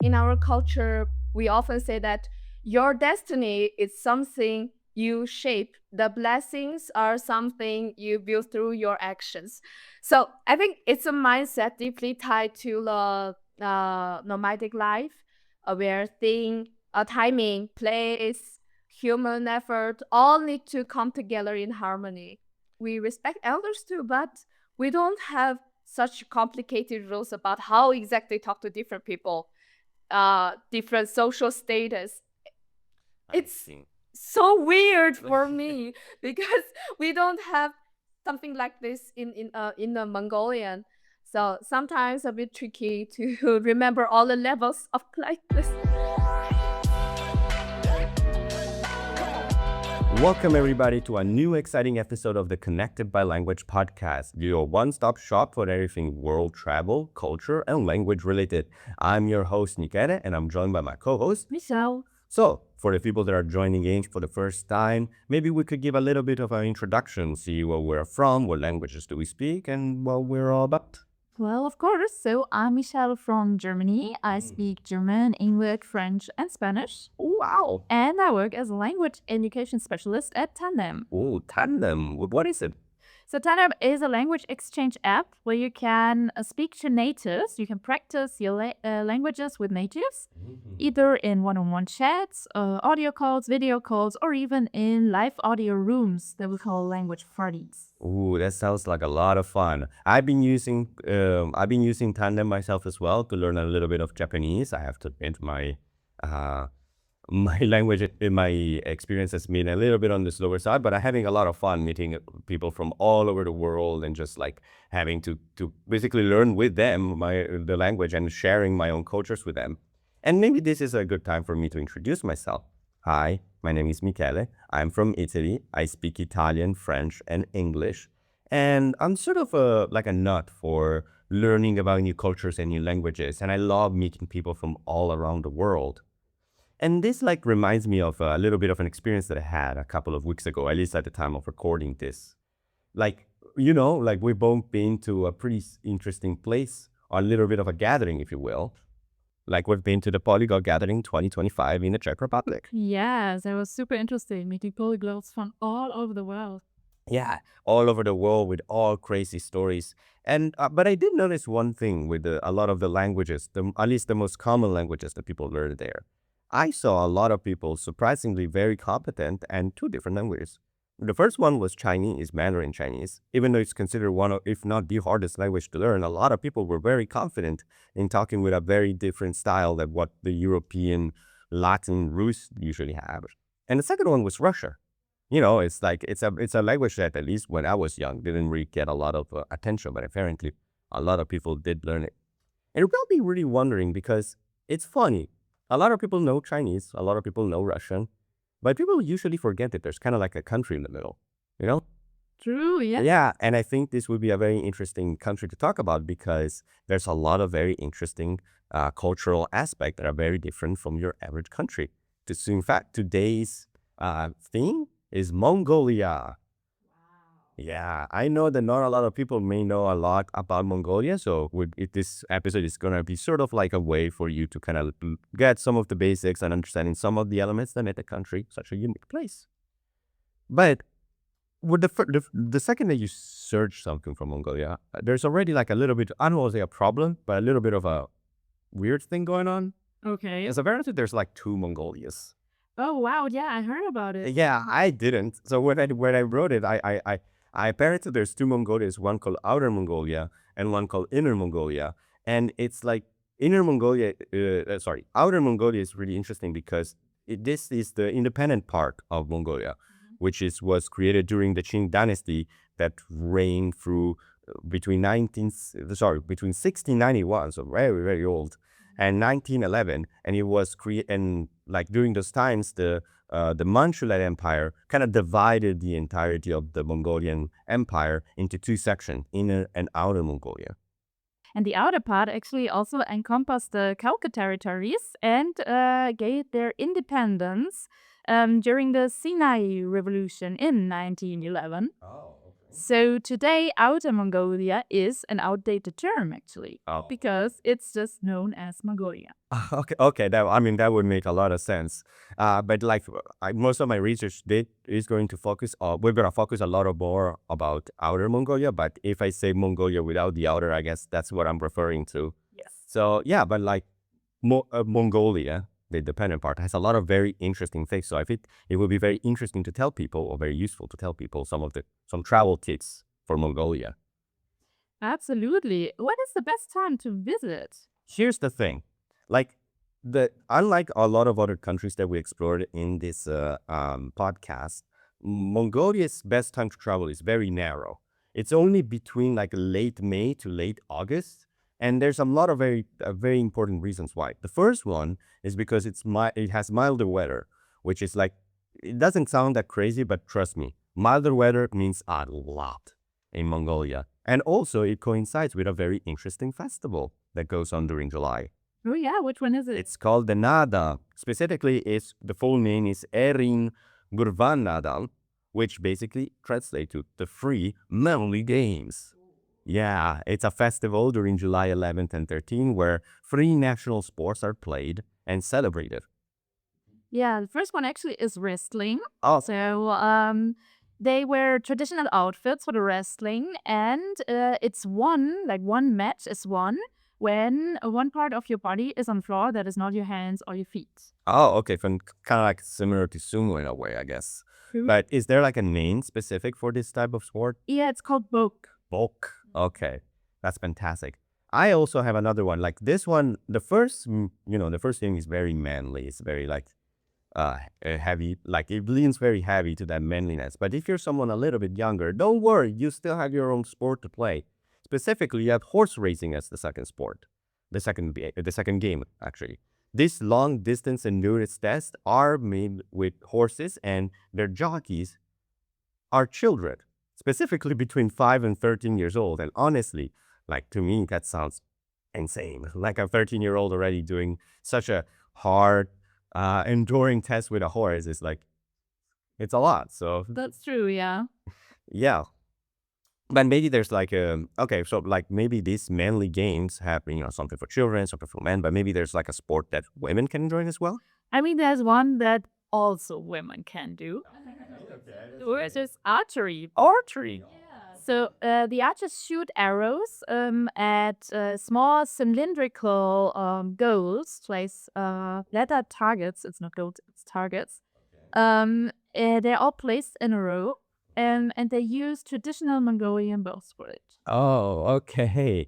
in our culture, we often say that your destiny is something you shape. The blessings are something you build through your actions. So I think it's a mindset deeply tied to the nomadic life, where timing, place, human effort all need to come together in harmony. We respect elders too, but we don't have such complicated rules about how exactly talk to different people, different social status. I It's see. so weird for me because we don't have something like this in the Mongolian. So sometimes a bit tricky to remember all the levels of politeness. Welcome, everybody, to a new exciting episode of the Connected by Language podcast, your one stop shop for everything world travel, culture, and language related. I'm your host, Michele, and I'm joined by my co host, Michelle. So, for the people that are joining in for the first time, maybe we could give a little bit of an introduction, see where we're from, what languages do we speak, and what we're all about. Well, of course. So I'm Michelle from Germany. I speak German, English, French, and Spanish. Wow. And I work as a language education specialist at Tandem. Oh, Tandem. What is it? So Tandem is a language exchange app where you can speak to natives. You can practice your languages with natives, either in one-on-one chats, audio calls, video calls, or even in live audio rooms that we call language parties. Ooh, that sounds like a lot of fun. I've been using Tandem myself as well to learn a little bit of Japanese. I have to admit uh, my language in my experience has been a little bit on the slower side, but I'm having a lot of fun meeting people from all over the world and just like having to basically learn with them the language and sharing my own cultures with them. And maybe this is a good time for me to introduce myself. Hi, my name is Michele. I'm from Italy. I speak Italian, French, and English. And I'm sort of like a nut for learning about new cultures and new languages. And I love meeting people from all around the world. And this like reminds me of a little bit of an experience that I had a couple of weeks ago, at least at the time of recording this. Like, like we've both been to a pretty interesting place, or a little bit of a gathering, if you will. Like we've been to the Polyglot Gathering 2025 in the Czech Republic. Yes, that was super interesting, meeting polyglots from all over the world. Yeah, all over the world with all crazy stories. And but I did notice one thing with a lot of the languages, at least the most common languages that people learn there. I saw a lot of people surprisingly very competent and two different languages. The first one was Chinese, Mandarin Chinese. Even though it's considered one of, if not the hardest language to learn, a lot of people were very confident in talking with a very different style than what the European Latin roots usually have. And the second one was Russia. It's like it's a language that at least when I was young didn't really get a lot of attention, but apparently a lot of people did learn it. And you're probably really wondering because it's funny. A lot of people know Chinese, a lot of people know Russian, but people usually forget that there's kind of like a country in the middle, you know? True, yeah. Yeah, and I think this would be a very interesting country to talk about because there's a lot of very interesting cultural aspects that are very different from your average country. So in fact, today's theme is Mongolia. Yeah, I know that not a lot of people may know a lot about Mongolia, so this episode is going to be sort of like a way for you to kind of get some of the basics and understanding some of the elements that make the country such a unique place. But with the second that you search something from Mongolia, there's already like a little bit, I don't want to say a problem, but a little bit of a weird thing going on. Okay. As apparently there's like two Mongolias. Oh, wow. Yeah, I heard about it. Yeah, I didn't. So when I wrote it, I apparently there's two Mongolias, one called Outer Mongolia and one called Inner Mongolia, and it's like Outer Mongolia is really interesting because this is the independent part of Mongolia, which was created during the Qing dynasty that reigned through between 1691, so very very old, and 1911, and it was and like during those times the Manchukuo Empire kind of divided the entirety of the Mongolian Empire into two sections, Inner and Outer Mongolia. And the outer part actually also encompassed the Cauca territories and gained their independence during the Sinai Revolution in 1911. Oh, okay. So today, Outer Mongolia is an outdated term actually, Oh. because it's just known as Mongolia. Okay. That would make a lot of sense. But like most of my research is going to focus. We're gonna focus a lot more about Outer Mongolia. But if I say Mongolia without the outer, I guess that's what I'm referring to. Yes. So yeah, but like Mongolia, the dependent part, has a lot of very interesting things. So I think it would be very interesting to tell people, or very useful to tell people, some travel tips for Mongolia. Absolutely. When is the best time to visit? Here's the thing, like unlike a lot of other countries that we explored in this podcast, Mongolia's best time to travel is very narrow. It's only between like late May to late August, and there's a lot of very important reasons why. The first one is because it has milder weather, which is like, it doesn't sound that crazy, but trust me, milder weather means a lot in Mongolia. And also it coincides with a very interesting festival that goes on during July. Oh yeah, which one is it? It's called the Nada. Specifically, the full name is Erin Gurvan Nada, which basically translates to the Free Manly Games. Yeah, it's a festival during July 11th and 13th where free national sports are played and celebrated. Yeah, the first one actually is wrestling. Oh, So they wear traditional outfits for the wrestling, and it's one match is won when one part of your body is on floor that is not your hands or your feet. okay, kind of like similar to sumo in a way, I guess. But is there like a name specific for this type of sport? Yeah, it's called Bok. Bulk. Okay, that's fantastic. I also have another one. Like this one, the first thing is very manly. It's very like heavy, like it leans very heavy to that manliness. But if you're someone a little bit younger, don't worry, you still have your own sport to play. Specifically, you have horse racing as the second sport, the second game actually. These long distance endurance tests are made with horses, and their jockeys are children, specifically between 5 and 13 years old. And honestly, like to me, that sounds insane. Like a 13-year-old already doing such a hard, enduring test with a horse is like, it's a lot. So That's true, yeah. yeah. But maybe there's like okay, so like maybe these manly games have, something for children, something for men, but maybe there's like a sport that women can join as well. I mean, there's one that also women can do, which is archery. Archery. So the archers shoot arrows at small cylindrical goals, place letter targets. It's not goals, it's targets. They're all placed in a row, and they use traditional Mongolian bows for it. Oh, okay.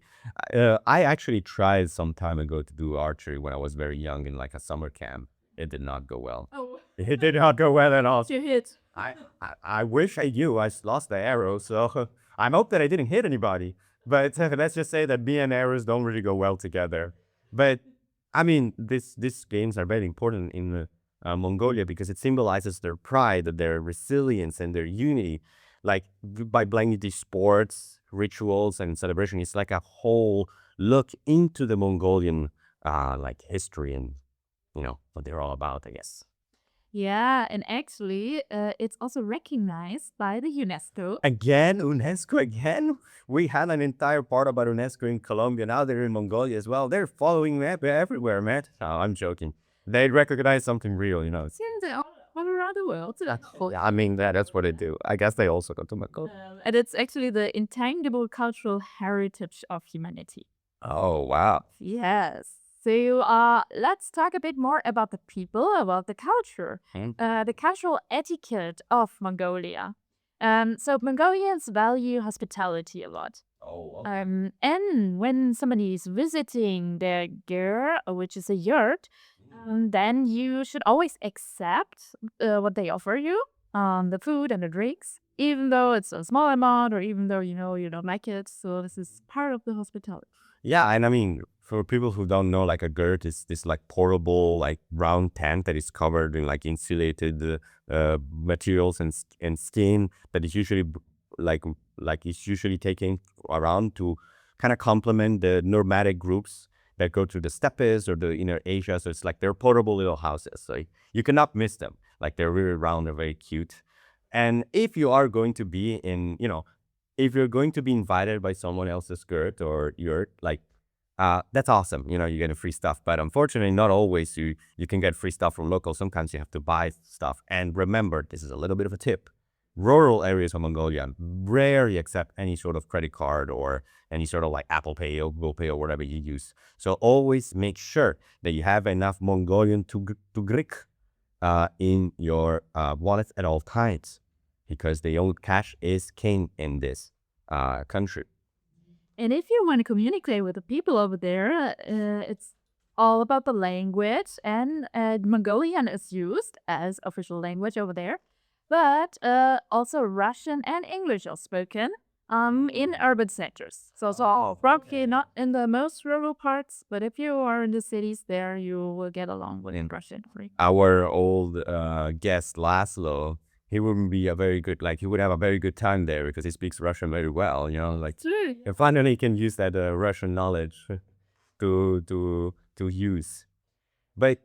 I actually tried some time ago to do archery when I was very young in like a summer camp. It did not go well. Oh, It did not go well at all. you hit. I wish I knew. I lost the arrow, so I hope that I didn't hit anybody. But let's just say that me and arrows don't really go well together. But I mean, these games are very important in Mongolia because it symbolizes their pride, their resilience, and their unity. Like by blending these sports, rituals, and celebration, it's like a whole look into the Mongolian like history and what they're all about, I guess. Yeah, and actually, it's also recognized by the UNESCO. Again, UNESCO again? We had an entire part about UNESCO in Colombia. Now they're in Mongolia as well. They're following me everywhere, man. Oh, I'm joking. They recognize something real, Yeah, they're all around the world. I mean, that's what they do. I guess they also go to Mongolia. And it's actually the intangible cultural heritage of humanity. Oh, wow. Yes. So let's talk a bit more about the people, about the culture, the cultural etiquette of Mongolia. So Mongolians value hospitality a lot. Oh, And when somebody is visiting their ger, which is a yurt, then you should always accept what they offer you, the food and the drinks, even though it's a small amount or even though you don't like it. So this is part of the hospitality. Yeah, and I mean, for people who don't know, like a girt is this like portable, like round tent that is covered in like insulated materials and skin that is usually like it's usually taken around to kind of complement the nomadic groups that go to the steppes or the inner Asia. So it's like they're portable little houses. So you cannot miss them. Like they're really round, they're very cute. And if you are going to be in, if you're going to be invited by someone else's skirt or yurt, like, that's awesome. You know, you're getting free stuff. But unfortunately, not always you can get free stuff from locals. Sometimes you have to buy stuff. And remember, this is a little bit of a tip. Rural areas of Mongolia rarely accept any sort of credit card or any sort of like Apple Pay or Google Pay or whatever you use. So always make sure that you have enough Mongolian tugrik in your wallet at all times, because the old cash is king in this country. And if you want to communicate with the people over there, it's all about the language, and Mongolian is used as official language over there, but also Russian and English are spoken in urban centers. So probably not in the most rural parts, but if you are in the cities there, you will get along with Russian. Our old guest Laszlo, he would be a very good, like, he would have a very good time there because he speaks Russian very well, you know, like, True. and finally he can use that Russian knowledge to use. But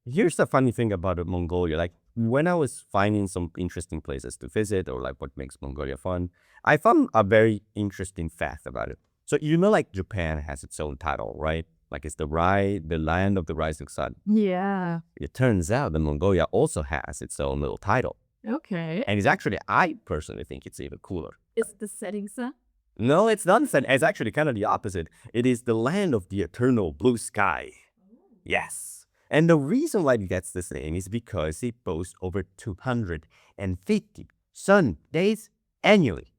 here's the funny thing about Mongolia. Like, when I was finding some interesting places to visit, or like what makes Mongolia fun, I found a very interesting fact about it. So, you know, like Japan has its own title, right? Like, it's the land of the rising sun. Yeah. It turns out that Mongolia also has its own little title. Okay. And it's actually, I personally think it's even cooler. Is the setting sun? No, it's not. It's actually kind of the opposite. It is the land of the eternal blue sky. Yes. And the reason why it gets this name is because it boasts over 250 sun days annually,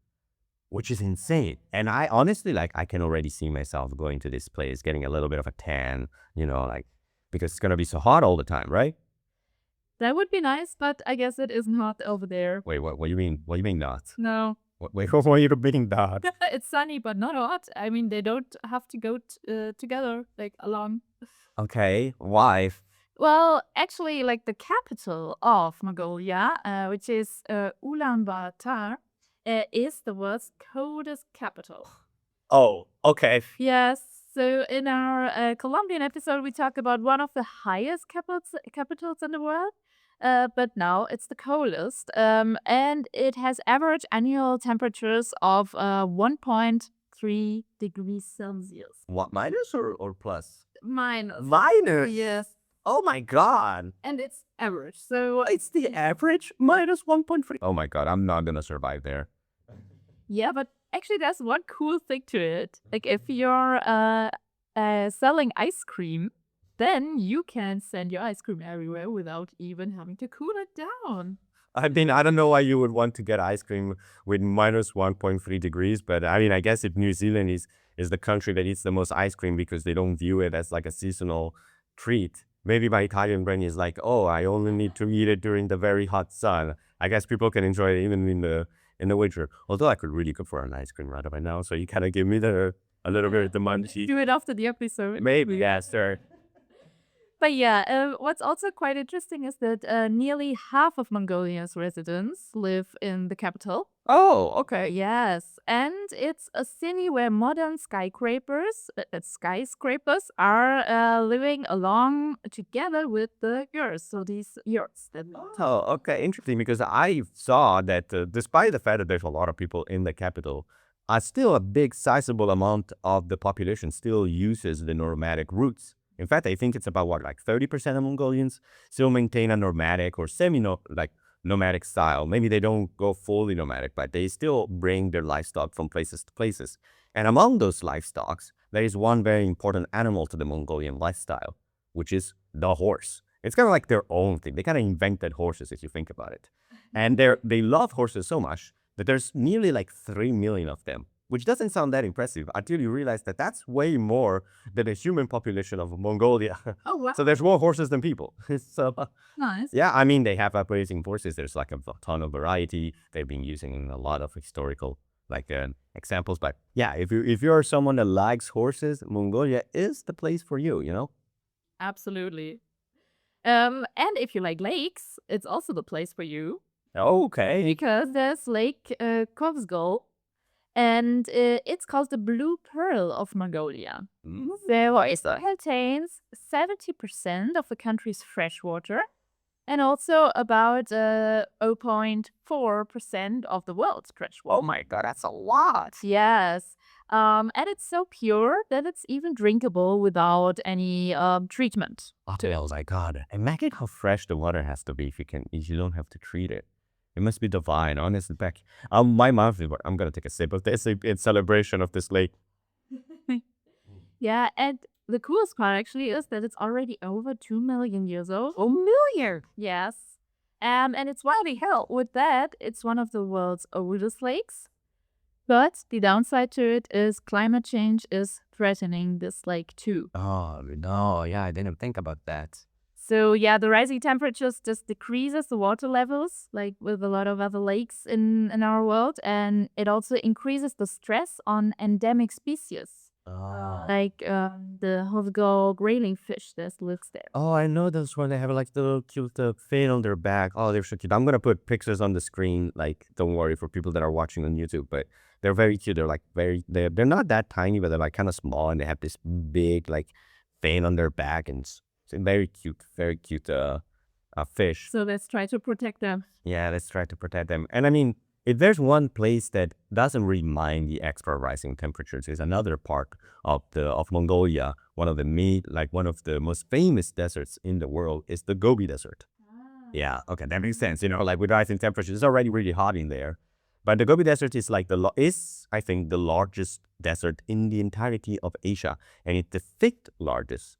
which is insane. And I honestly, like, I can already see myself going to this place, getting a little bit of a tan, you know, like, because it's going to be so hot all the time, right? That would be nice, but I guess it isn't hot over there. Wait, what do you mean? What do you mean not? No. Wait, what are you mean not? It's sunny, but not hot. I mean, they don't have to go together, like, along. Okay, why? Well, actually, like, the capital of Mongolia, which is Ulaanbaatar, is the world's coldest capital. Oh, okay. Yes. So in our Colombian episode, we talked about one of the highest capitals in the world. But now it's the coldest. And it has average annual temperatures of 1.3 degrees Celsius. What, minus or plus? Minus. Minus? Yes. Oh my God. And it's average. So It's the average minus 1.3. Oh my God, I'm not going to survive there. yeah, but actually there's one cool thing to it. Like, if you're selling ice cream, then you can send your ice cream everywhere without even having to cool it down. I mean, I don't know why you would want to get ice cream with minus 1.3 degrees, but I mean, I guess if New Zealand is the country that eats the most ice cream because they don't view it as like a seasonal treat, maybe my Italian brain is like, oh, I only need to eat it during the very hot sun. I guess people can enjoy it even in the winter. Although I could really go for an ice cream right now, so you kind of give me a little bit of the munchies. Do it after the episode. Maybe, yeah, sure. But yeah, what's also quite interesting is that nearly half of Mongolia's residents live in the capital. Oh, okay. Yes, and it's a city where modern skyscrapers are living along together with the yurts. So these yurts. Oh, okay, interesting. Because I saw that despite the fact that there's a lot of people in the capital, still a big sizable amount of the population still uses the nomadic routes. In fact, I think it's about like 30% of Mongolians still maintain a nomadic or nomadic style. Maybe they don't go fully nomadic, but they still bring their livestock from places to places. And among those livestock, there is one very important animal to the Mongolian lifestyle, which is the horse. It's kind of like their own thing. They kind of invented horses, if you think about it. And they love horses so much that there's nearly like 3 million of them, which doesn't sound that impressive until you realize that that's way more than the human population of Mongolia. Oh, wow. So there's more horses than people. So Nice. yeah, I mean, they have operating horses. There's like a ton of variety. They've been using a lot of historical examples. But yeah, if you're someone that likes horses, Mongolia is the place for you, you know? Absolutely. And if you like lakes, it's also the place for you. Okay. Because there's Lake Khövsgöl, and it's called the Blue Pearl of Mongolia. So it contains 70% of the country's fresh water, and also about 0.4% of the world's fresh water. Oh my God, that's a lot. Yes. And it's so pure that it's even drinkable without any treatment. Oh my God. Imagine how fresh the water has to be if you don't have to treat it. It must be divine, honestly. Back, my mouth is. I'm gonna take a sip of this in celebration of this lake. Yeah, and the coolest part actually is that it's already over 2 million years old. Oh, million. Yes. And it's widely held. With that, it's one of the world's oldest lakes. But the downside to it is climate change is threatening this lake too. Oh no, yeah, I didn't think about that. So yeah, the rising temperatures just decreases the water levels, like with a lot of other lakes in our world, and it also increases the stress on endemic species, like the Khövsgöl grayling fish that lives there. Oh, I know those one. They have like the little cute fin on their back. Oh, they're so cute. I'm gonna put pictures on the screen. Like, don't worry for people that are watching on YouTube, but they're very cute. They're like they're not that tiny, but they're like kind of small, and they have this big like fin on their back, and it's very cute fish. So let's try to protect them. Yeah, let's try to protect them. And I mean, if there's one place that doesn't really mind the extra rising temperatures, is another part of Mongolia. One of the most famous deserts in the world is the Gobi Desert. Yeah, okay, that makes sense. Like with rising temperatures, it's already really hot in there. But the Gobi Desert is like I think the largest desert in the entirety of Asia, and it's the fifth largest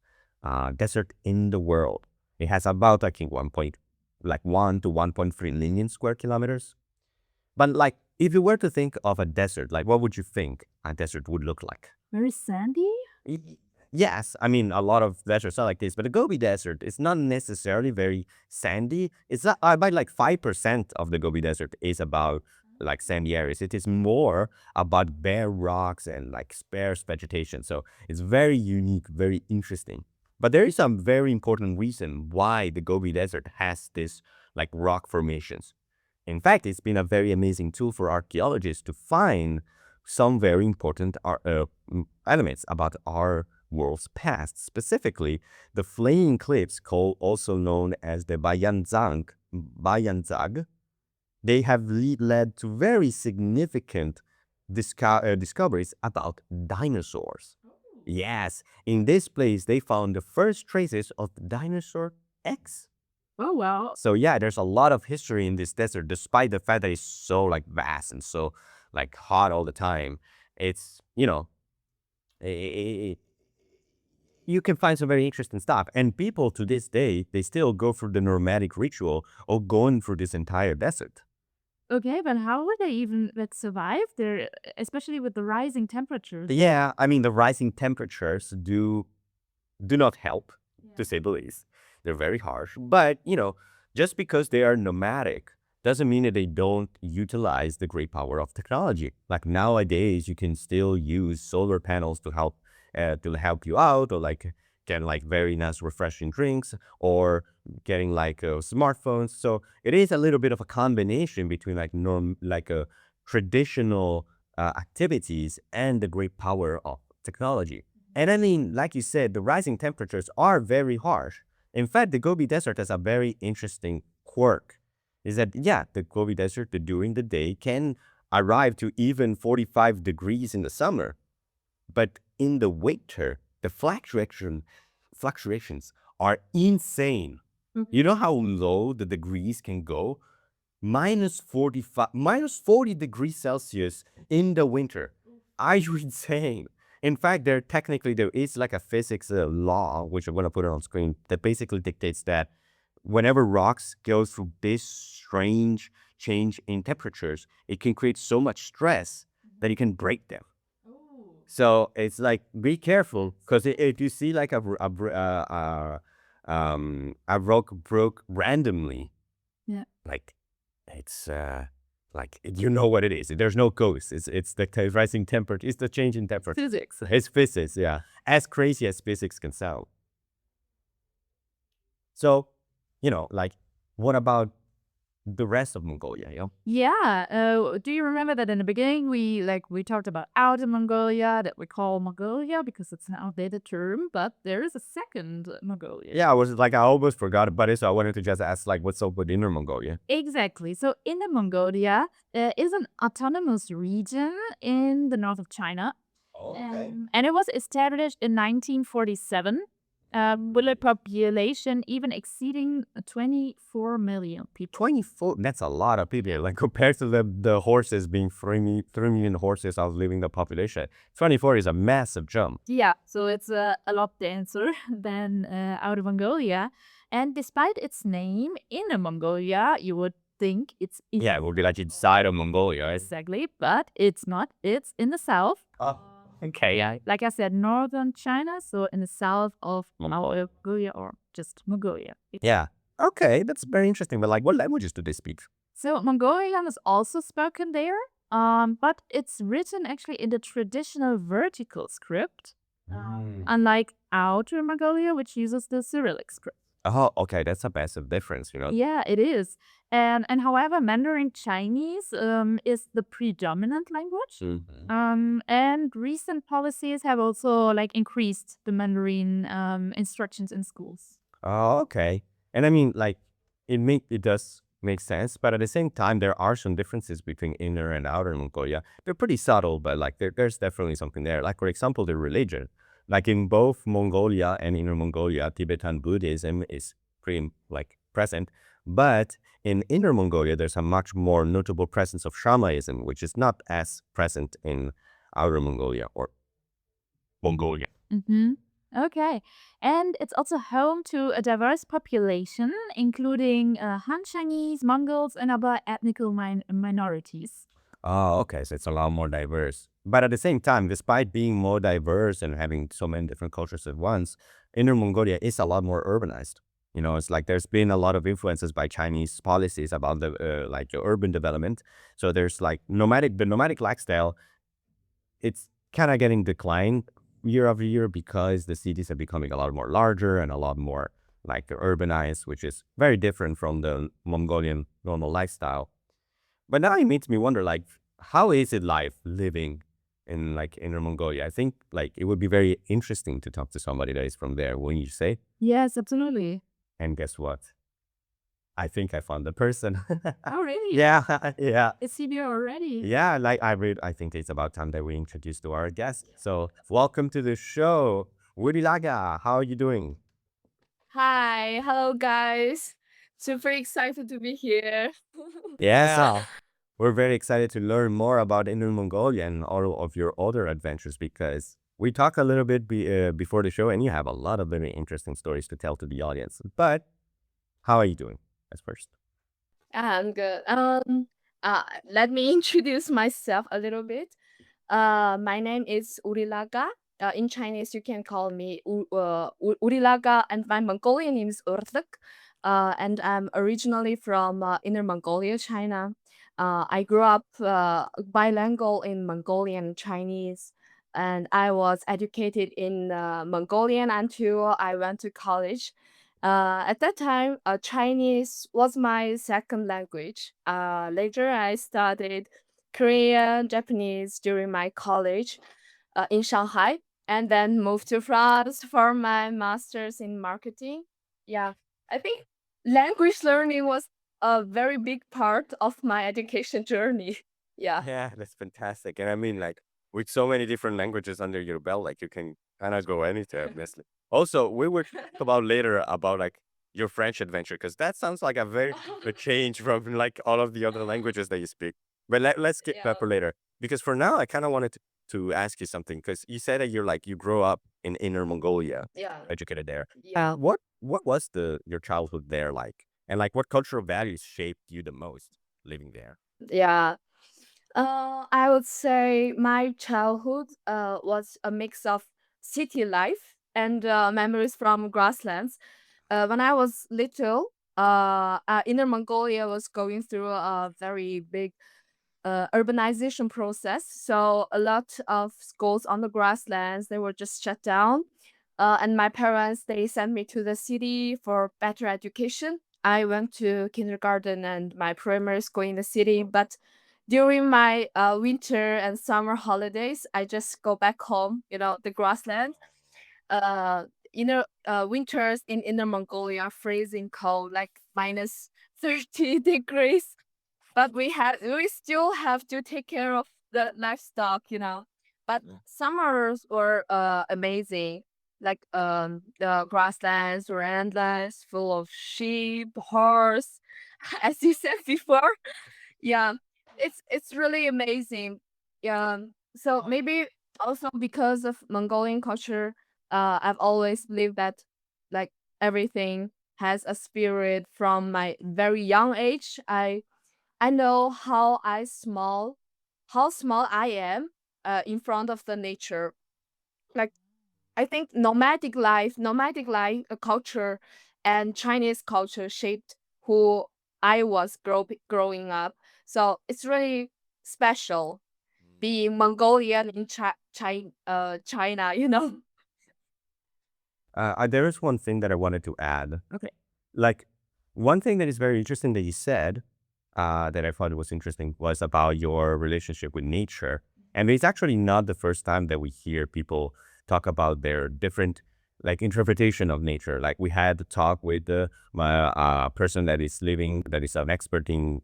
desert in the world. It has about, I think, 1 to 1.3 million square kilometers. But like, if you were to think of a desert, like what would you think a desert would look like? Very sandy? Yes, I mean, a lot of deserts are like this, but the Gobi Desert is not necessarily very sandy. It's not, about like 5% of the Gobi Desert is about like sandy areas. It is more about bare rocks and like sparse vegetation. So it's very unique, very interesting. But there is some very important reason why the Gobi Desert has this like rock formations. In fact, it's been a very amazing tool for archaeologists to find some very important elements about our world's past. Specifically, the flaying cliffs, also known as the Bayanzag, they have led to very significant discoveries about dinosaurs. Yes, in this place, they found the first traces of dinosaur eggs. Oh, wow. So yeah, there's a lot of history in this desert, despite the fact that it's so like vast and so like hot all the time. It's, you can find some very interesting stuff. And people to this day, they still go through the nomadic ritual of going through this entire desert. Okay, but how would they even survive there, especially with the rising temperatures? Yeah, I mean, the rising temperatures do not help, to say the least. They're very harsh. But, just because they are nomadic doesn't mean that they don't utilize the great power of technology. Like nowadays, you can still use solar panels to help you out, or like getting like very nice refreshing drinks, or getting like smartphones. So it is a little bit of a combination between like a traditional activities and the great power of technology. And I mean, like you said, the rising temperatures are very harsh. In fact, the Gobi Desert has a very interesting quirk. Is that, yeah, the Gobi Desert during the day can arrive to even 45 degrees in the summer. But in the winter, the fluctuations are insane. You know how low the degrees can go? minus 40 degrees Celsius in the winter. Are you insane? In fact, there is like a physics law, which I'm going to put it on screen, that basically dictates that whenever rocks go through this strange change in temperatures, it can create so much stress that you can break them. So it's like, be careful, because if you see like a rock broke randomly, Yeah. like it's like, you know what it is. There's no ghost. It's the rising temperature. It's the change in temperature. Physics. It's physics, yeah. As crazy as physics can sound. So, like, what about the rest of Mongolia, Yeah. Do you remember that in the beginning we talked about Outer Mongolia that we call Mongolia because it's an outdated term, but there is a second Mongolia. Yeah, I almost forgot about it, so I wanted to just ask, like, what's up with Inner Mongolia? Exactly. So Inner Mongolia is an autonomous region in the north of China. And it was established in 1947 with a population even exceeding 24 million people. 24, that's a lot of people. Like, compared to the horses being 3 million horses outliving the population, 24 is a massive jump. Yeah, so it's a lot denser than Outer Mongolia. And despite its name, Inner Mongolia, you would think it's Yeah, it would be like inside of Mongolia, right? exactly, but it's not. It's in the south. Okay. Like I said, northern China, so in the south of Mongolia or just Mongolia. Yeah. Okay, that's very interesting. But, like, what languages do they speak? So Mongolian is also spoken there, but it's written actually in the traditional vertical script, unlike Outer Mongolia, which uses the Cyrillic script. Oh, okay, that's a massive difference, Yeah, it is. And however, Mandarin Chinese is the predominant language. And recent policies have also increased the Mandarin instructions in schools. Oh, okay. And I mean, like, it does make sense, but at the same time, there are some differences between Inner and Outer Mongolia. They're pretty subtle, but like there's definitely something there. Like, for example, the religion. Like, in both Mongolia and Inner Mongolia, Tibetan Buddhism is pretty present. But in Inner Mongolia, there's a much more notable presence of shamanism, which is not as present in Outer Mongolia or Mongolia. Mm-hmm. Okay. And it's also home to a diverse population, including Han Chinese, Mongols, and other ethnical minorities. Oh, okay. So it's a lot more diverse. But at the same time, despite being more diverse and having so many different cultures at once, Inner Mongolia is a lot more urbanized. It's like there's been a lot of influences by Chinese policies about the urban development. So there's the nomadic lifestyle. It's kind of getting declined year after year because the cities are becoming a lot more larger and a lot more urbanized, which is very different from the Mongolian normal lifestyle. But now it makes me wonder, how is it living in Inner Mongolia? I think it would be very interesting to talk to somebody that is from there, wouldn't you say? Yes, absolutely. And guess what? I think I found the person. Oh, really? Yeah, yeah. Is he here already? Yeah, I think it's about time that we introduce to our guest. So welcome to the show, Wurilaga. How are you doing? Hi, hello guys. Super excited to be here. Yeah. We're very excited to learn more about Inner Mongolia and all of your other adventures because we talked a little bit before the show and you have a lot of very interesting stories to tell to the audience. But how are you doing as first? I'm good. Let me introduce myself a little bit. My name is Wurilaga. In Chinese, you can call me Wurilaga, and my Mongolian name is Urthuk. And I'm originally from Inner Mongolia, China. I grew up bilingual in Mongolian and Chinese, and I was educated in Mongolian until I went to college. At that time, Chinese was my second language. Later, I studied Korean, Japanese during my college in Shanghai, and then moved to France for my master's in marketing. Yeah, I think language learning was a very big part of my education journey. Yeah. Yeah, that's fantastic. And I mean, with so many different languages under your belt, you can kind of go anything, honestly. Also, we will talk about later about your French adventure because that sounds like a change from all of the other languages that you speak. But let's skip that Yeah. for later because for now, I kind of wanted to ask you something because you said that you grew up in Inner Mongolia, Yeah. educated there. Yeah. What was your childhood there like? And what cultural values shaped you the most living there? Yeah. I would say my childhood was a mix of city life and memories from grasslands. When I was little, Inner Mongolia was going through a very big urbanization process. So a lot of schools on the grasslands, they were just shut down. And my parents, they sent me to the city for better education. I went to kindergarten and my primary school in the city, but during my winter and summer holidays, I just go back home, the grassland. Uh, winters in Inner Mongolia are freezing cold, like minus 30 degrees. But we still have to take care of the livestock. But summers were amazing. Like the grasslands were endless, full of sheep, horse, as you said before. Yeah, it's really amazing. Yeah. So maybe also because of Mongolian culture, I've always believed that like everything has a spirit from my very young age. I know how small I am in front of the nature. Like I think nomadic life culture, and Chinese culture shaped who I was growing up. So it's really special being Mongolian in China. There is one thing that I wanted to add. Okay. Like, one thing that is very interesting that you said, that I thought was interesting, was about your relationship with nature. And it's actually not the first time that we hear people talk about their different, like, interpretation of nature. Like, we had a talk with my person that is an expert in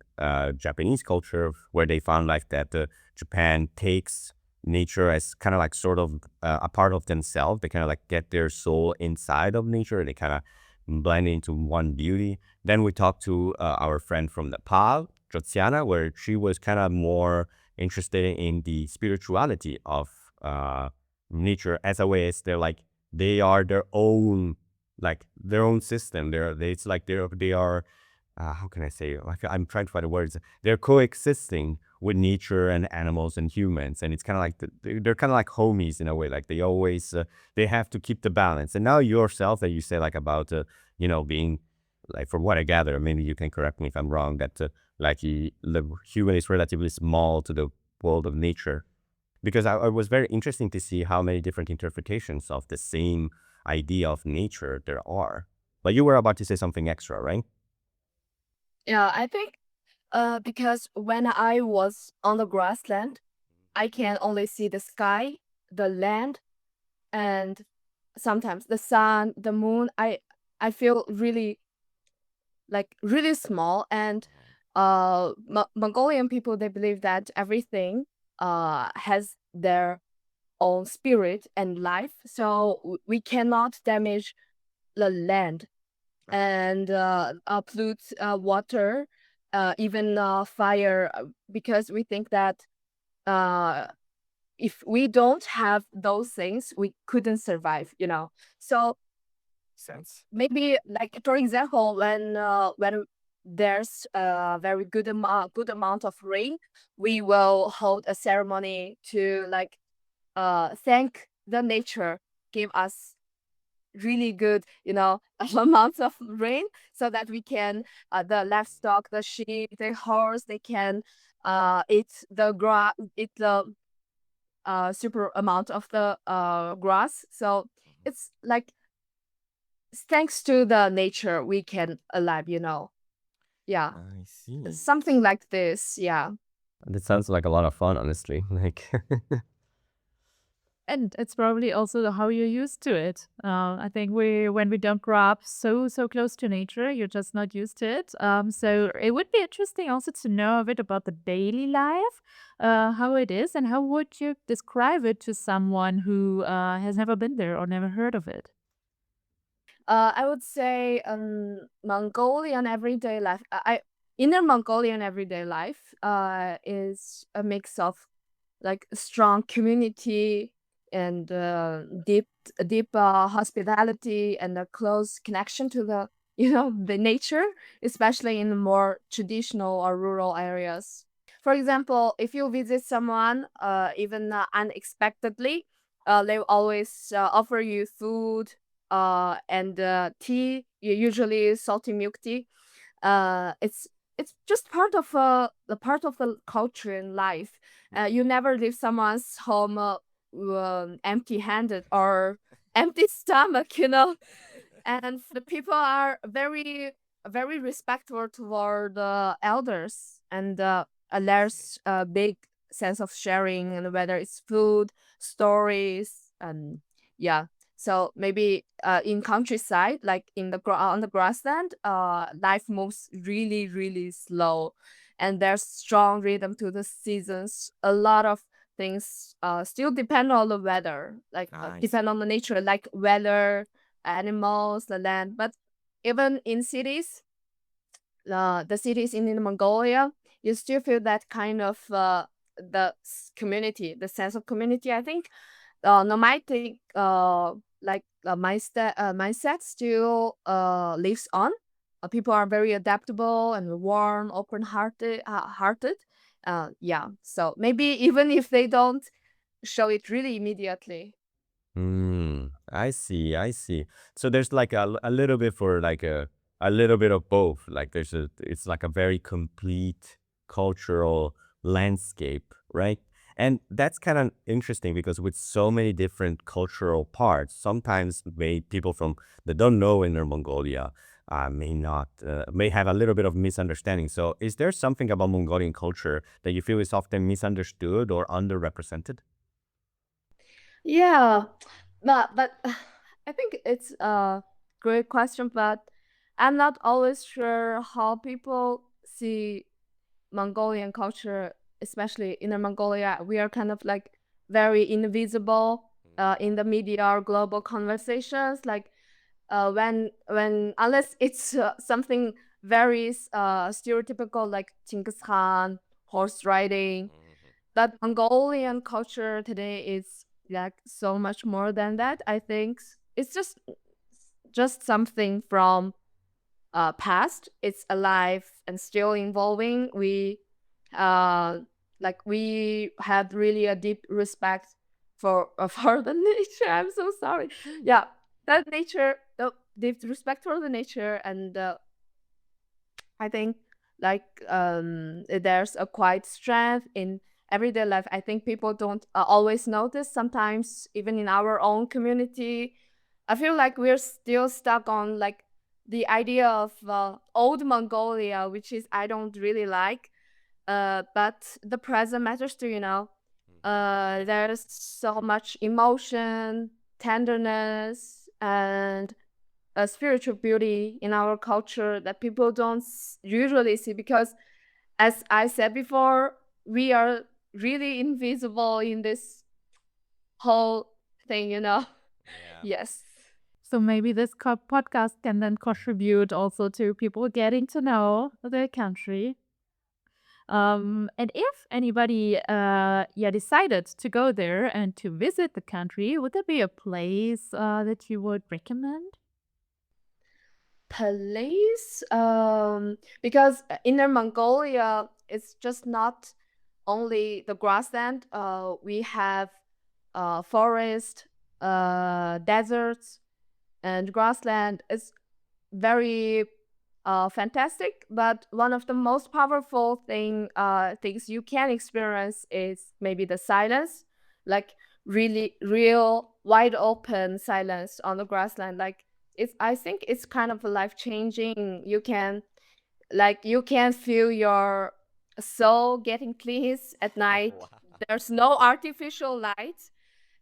Japanese culture, where they found like that Japan takes nature as kind of like sort of a part of themselves. They kind of like get their soul inside of nature, and they kind of blend into one beauty. Then we talked to our friend from Nepal, Jyotsiana, where she was kind of more interested in the spirituality of nature, as a way as they are their own system. It's like they are how can I say? I'm trying to find the words. They're coexisting with nature and animals and humans, and it's kind of like they're kind of like homies in a way. Like they always they have to keep the balance. And now yourself, that you say like about being, like, from what I gather, maybe you can correct me if I'm wrong, that the human is relatively small to the world of nature. Because I was very interesting to see how many different interpretations of the same idea of nature there are. But you were about to say something extra, right? Yeah, I think because when I was on the grassland, I can only see the sky, the land, and sometimes the sun, the moon. I feel really small, and Mongolian people, they believe that everything has their own spirit and life, so we cannot damage the land and pollute water, even fire, because we think that uh, if we don't have those things, we couldn't survive. So maybe, like, for example, when there's a very good amount of rain, we will hold a ceremony to, like, thank the nature give us really good amounts of rain, so that we can the livestock, the sheep, the horse, they can eat the super amount of the grass. So it's like thanks to the nature we can alive. Yeah, I see. something like this. Yeah. That sounds like a lot of fun, honestly. Like, And it's probably also how you're used to it. I think when we don't grow up so close to nature, you're just not used to it. So it would be interesting also to know a bit about the daily life, how it is, and how would you describe it to someone who has never been there or never heard of it? I would say Mongolian everyday life. Inner Mongolian everyday life is a mix of, like, strong community and deep hospitality and a close connection to the the nature, especially in more traditional or rural areas. For example, if you visit someone even unexpectedly, they will always offer you food and tea, usually salty milk tea. It's just part of the culture and life. You never leave someone's home empty-handed or empty stomach. And the people are very very respectful toward the elders, and there's a big sense of sharing, and whether it's food, stories, and yeah. So maybe in countryside, like on the grassland, life moves really, really slow, and there's strong rhythm to the seasons. A lot of things still depend on the weather, like Nice. depend on the nature, like weather, animals, the land. But even in cities, the cities in Mongolia, you still feel that kind of community, the sense of community. I think nomadic mindset still lives on. People are very adaptable and warm, hearted. Yeah, so maybe even if they don't show it really immediately. I see, I see. So there's like a little bit for like a little bit of both. Like it's like a very complete cultural landscape, right? And that's kind of interesting because with so many different cultural parts, sometimes people from that don't know Inner Mongolia may not may have a little bit of misunderstanding. So is there something about Mongolian culture that you feel is often misunderstood or underrepresented? Yeah, but I think it's a great question, but I'm not always sure how people see Mongolian culture, especially Inner Mongolia. We are kind of like very invisible in the media or global conversations. Like when unless it's something very stereotypical, like Genghis Khan, horse riding. But Mongolian culture today is like so much more than that. I think it's just something from past. It's alive and still evolving. Uh we had really a deep respect for the nature. I'm so sorry. Yeah, that nature, the deep respect for the nature, and I think like there's a quite strength in everyday life. I think people don't always notice. Sometimes even in our own community, I feel like we're still stuck on like the idea of old Mongolia, which is I don't really like. But the present matters too. There's so much emotion, tenderness, and a spiritual beauty in our culture that people don't usually see, because as I said before, we are really invisible in this whole thing. Yeah. Yes. So maybe this podcast can then contribute also to people getting to know their country. And if anybody decided to go there and to visit the country, would there be a place that you would recommend? Place, because Inner Mongolia is just not only the grassland. We have forest, deserts, and grassland. Is very fantastic. But one of the most powerful things you can experience is maybe the silence, like really real wide open silence on the grassland. Like I think it's kind of life changing. You can feel your soul getting cleansed at night. Wow. There's no artificial light,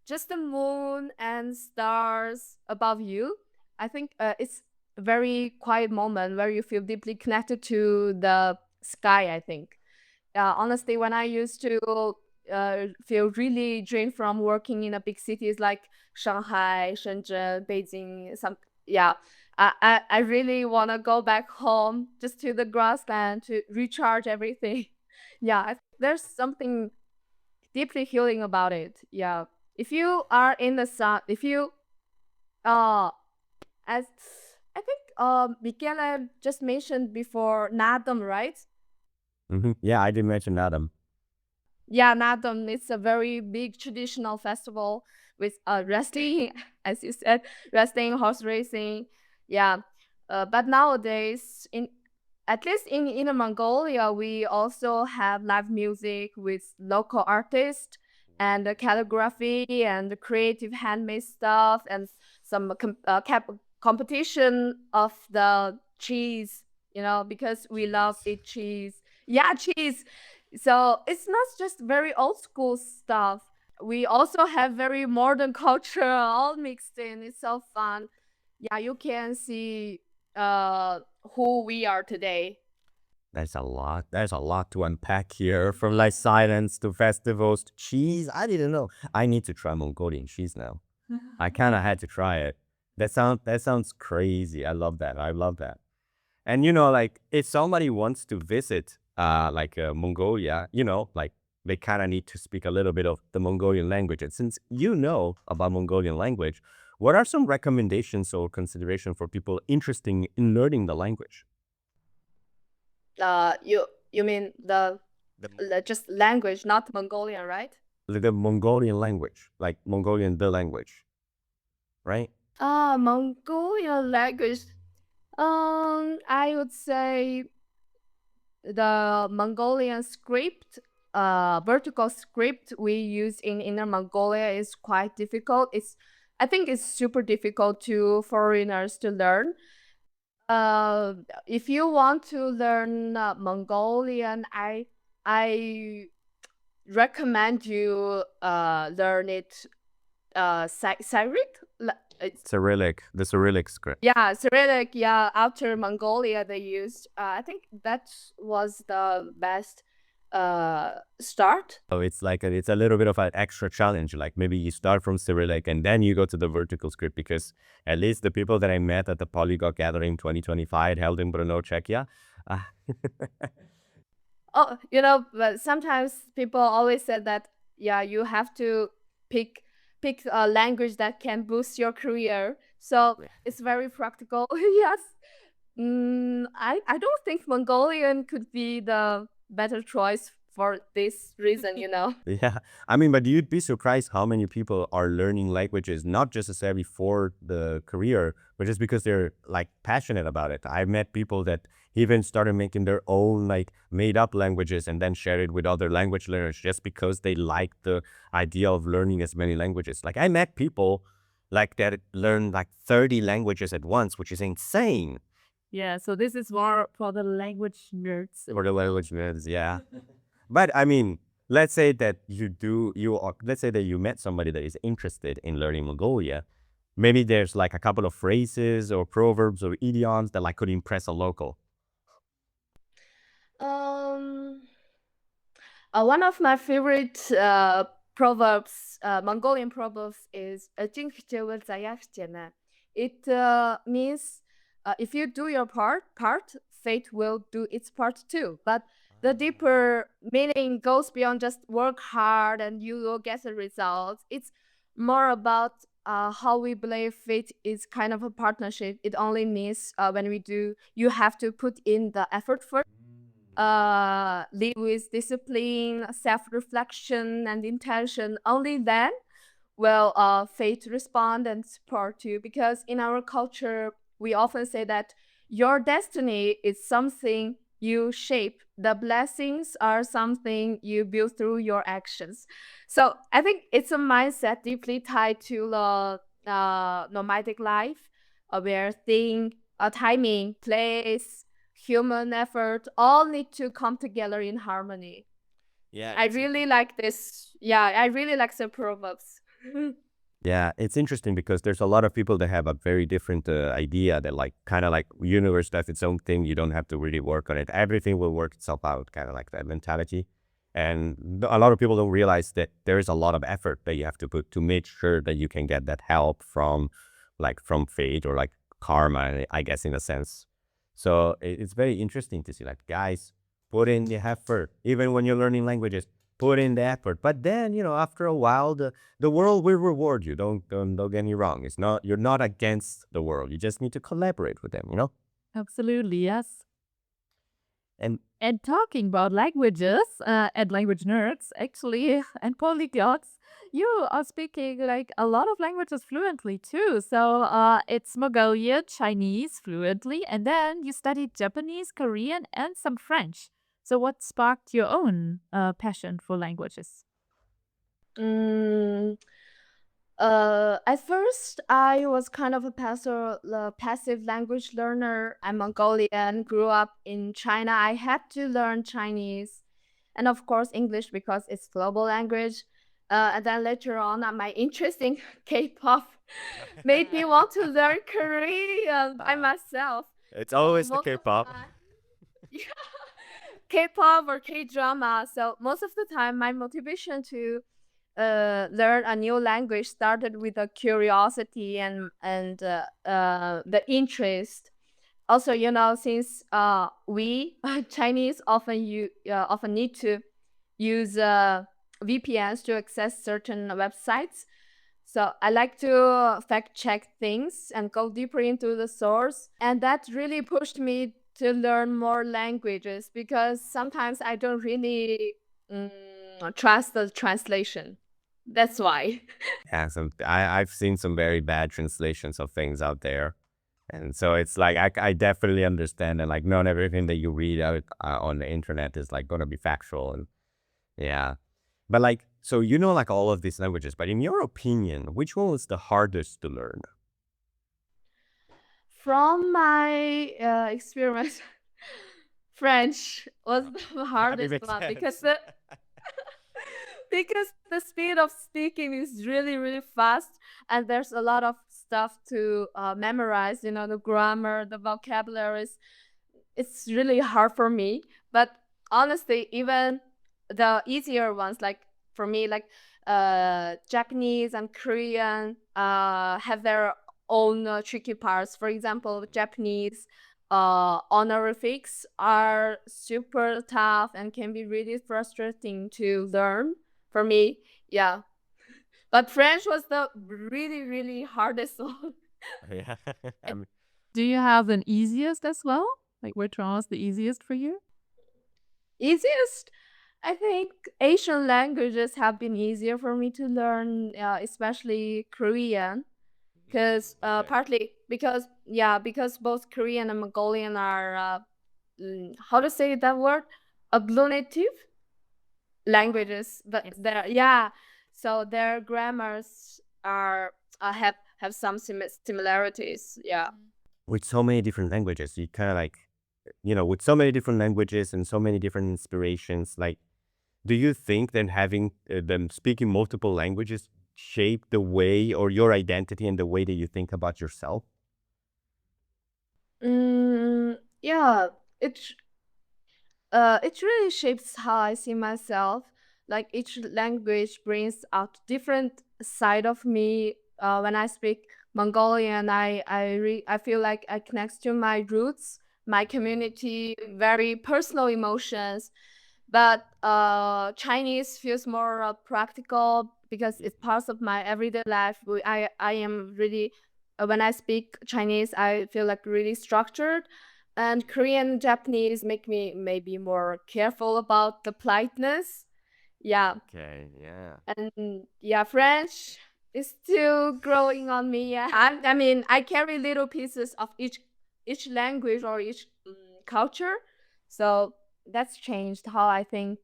just the moon and stars above you. I think it's a very quiet moment where you feel deeply connected to the sky, I think. Honestly, when I used to feel really drained from working in a big cities like Shanghai, Shenzhen, Beijing, yeah, I really want to go back home just to the grassland to recharge everything. Yeah, there's something deeply healing about it. Yeah. If you are in the sun, if you as I think Michele just mentioned before Nadam, right? Yeah, I did mention Adam. Yeah, Nadam is a very big traditional festival with wrestling, as you said, wrestling, horse racing. Yeah. But nowadays, at least in Inner Mongolia, we also have live music with local artists and calligraphy and creative handmade stuff, and some competition of the cheese because we love eat cheese. Yeah, cheese. So it's not just very old school stuff. We also have very modern culture all mixed in. It's so fun. Yeah, you can see who we are today. There's a lot. There's a lot to unpack here, from like silence to festivals to cheese. I didn't know. I need to try Mongolian cheese now. I kind of had to try it. That sounds crazy. I love that. I love that. And like if somebody wants to visit Mongolia, like they kind of need to speak a little bit of the Mongolian language. And since you know about Mongolian language, what are some recommendations or consideration for people interested in learning the language? You mean The, just language, not Mongolian, right? the Mongolian language, like Mongolian the language, right? Mongolian language. I would say the Mongolian script, vertical script we use in Inner Mongolia is quite difficult. I think it's super difficult to foreigners to learn. Uh, if you want to learn Mongolian, I recommend you learn it Cyrillic. The Cyrillic script. Yeah, Cyrillic. Yeah, after Mongolia, they used. I think that was the best start. So it's a little bit of an extra challenge. Like maybe you start from Cyrillic and then you go to the vertical script, because at least the people that I met at the Polyglot Gathering 2025 held in Brno, Czechia. Uh, Oh, but sometimes people always said that, yeah, you have to pick pick a language that can boost your career. So it's very practical. Yes. I don't think Mongolian could be the better choice for this reason. Yeah, I mean, but you'd be surprised how many people are learning languages, not just necessarily for the career, but just because they're like passionate about it. I've met people that even started making their own like made up languages and then share it with other language learners just because they like the idea of learning as many languages. Like I met people like that learn like 30 languages at once, which is insane Yeah, so this is more for the language nerds. for the language nerds. Yeah. But I mean, let's say that let's say that you met somebody that is interested in learning Mongolia. Maybe there's like a couple of phrases or proverbs or idioms that like could impress a local. Um, one of my favorite proverbs, Mongolian proverbs, is It means if you do your part, fate will do its part too. But the deeper meaning goes beyond just work hard and you will get the results. It's more about how we believe fate is kind of a partnership. It only means when you have to put in the effort first, live with discipline, self-reflection, and intention. Only then will fate respond and support you. Because in our culture, we often say that your destiny is something you shape. The blessings are something you build through your actions. So I think it's a mindset deeply tied to the nomadic life, where timing, place, human effort all need to come together in harmony. Yeah, I really like this. Yeah, I really like the proverbs. yeah, it's interesting because there's a lot of people that have a very different idea that like kind of like universe does its own thing. You don't have to really work on it. Everything will work itself out, kind of like that mentality. And a lot of people don't realize that there is a lot of effort that you have to put to make sure that you can get that help from fate or like karma, I guess, in a sense. So it's very interesting to see like, guys, put in the effort. Even when you're learning languages, put in the effort. But then, after a while, the world will reward you. Don't get me wrong. You're not against the world. You just need to collaborate with them. Absolutely, yes. And And talking about languages and language nerds, actually, and polyglots, you are speaking like a lot of languages fluently too. So it's Mongolian, Chinese fluently, and then you studied Japanese, Korean, and some French. So what sparked your own passion for languages? Mm, At first, I was kind of a passive language learner. I'm Mongolian, grew up in China. I had to learn Chinese and, of course, English because it's global language. And then later on, my interest in K-pop made me want to learn Korean by myself. It's So always the most of the K-pop. time, K-pop or K-drama. So most of the time, my motivation to learn a new language started with a curiosity and the interest. Also, since we Chinese often need to use VPNs to access certain websites. So I like to fact check things and go deeper into the source. And that really pushed me to learn more languages because sometimes I don't really trust the translation. That's why. Yeah, I've seen some very bad translations of things out there. And so it's like I definitely understand, and like not everything that you read out on the internet is like gonna be factual. And yeah, but like so like all of these languages, but in your opinion, which one was the hardest to learn? From my experience, French was the That hardest makes one because sense. because the speed of speaking is really, really fast, and there's a lot of stuff to memorize. The grammar, the vocabularies. It's really hard for me. But honestly, even the easier ones, like for me, like Japanese and Korean, have their own tricky parts. For example, Japanese honorifics are super tough and can be really frustrating to learn for me. Yeah. But French was the really, really hardest one. Yeah. I mean, Do you have an easiest as well? Like which one was the easiest for you? Easiest, I think Asian languages have been easier for me to learn, especially Korean, because okay. partly because both Korean and Mongolian are how to say that word, agglutinative languages, but so their grammars are have some similarities. Yeah. With so many different languages, you kind of like, with so many different languages and so many different inspirations, like, do you think then having them speaking multiple languages shape the way or your identity and the way that you think about yourself? Yeah, it it really shapes how I see myself. Like each language brings out different side of me. When I speak Mongolian, I feel like I connect to my roots, my community, very personal emotions. But Chinese feels more practical because it's part of my everyday life. I am really when I speak Chinese, I feel like really structured, and Korean and Japanese make me maybe more careful about the politeness. Yeah. Okay, yeah. And yeah, French is still growing on me. Yeah. I mean, I carry little pieces of each language or each culture. So that's changed how I think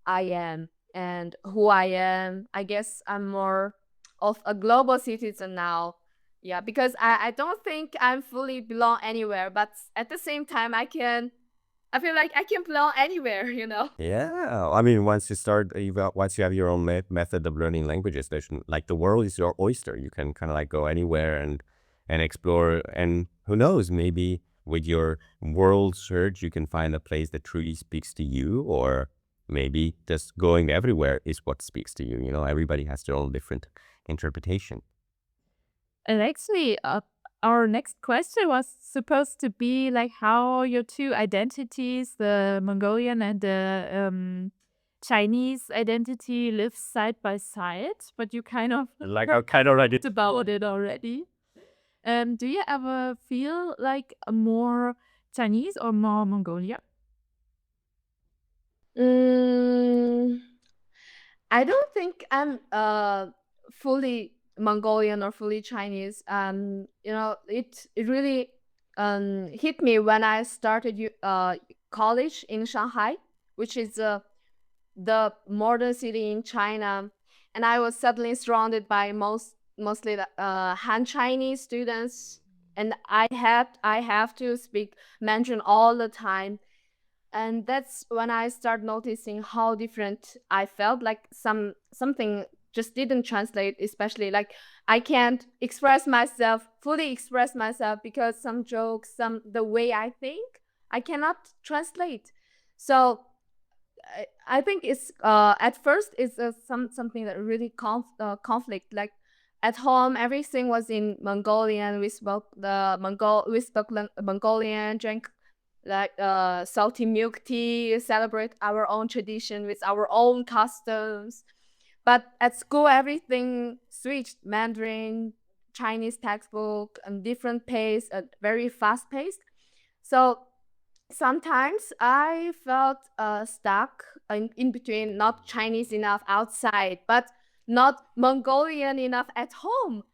I am and who I am. I guess I'm more of a global citizen now. Yeah, because I don't think I'm fully belong anywhere, but at the same time I feel like I can belong anywhere, Yeah, I mean, once you have your own method of learning languages, like the world is your oyster. You can kind of like go anywhere and explore. And who knows, maybe with your world search, you can find a place that truly speaks to you, or maybe just going everywhere is what speaks to you. Everybody has their own different interpretation. And actually, our next question was supposed to be like how your two identities, the Mongolian and the Chinese identity, live side by side. But you kind of Like I kind of already. talked about it already. Do you ever feel like more Chinese or more Mongolia? Mm, I don't think I'm fully Mongolian or fully Chinese. It really hit me when I started college in Shanghai, which is the modern city in China, and I was suddenly surrounded by mostly the Han Chinese students, and I have to speak Mandarin all the time. And that's when I start noticing how different I felt. Like something just didn't translate, especially like I can't fully express myself, because some jokes, the way I think, I cannot translate. So I think it's at first it's something that really conflict. Like at home, everything was in Mongolian. We spoke Mongolian, drank like salty milk tea, celebrate our own tradition with our own customs. But at school, everything switched: Mandarin, Chinese textbook, and different pace, very fast paced. So sometimes I felt stuck in between, not Chinese enough outside, but not Mongolian enough at home.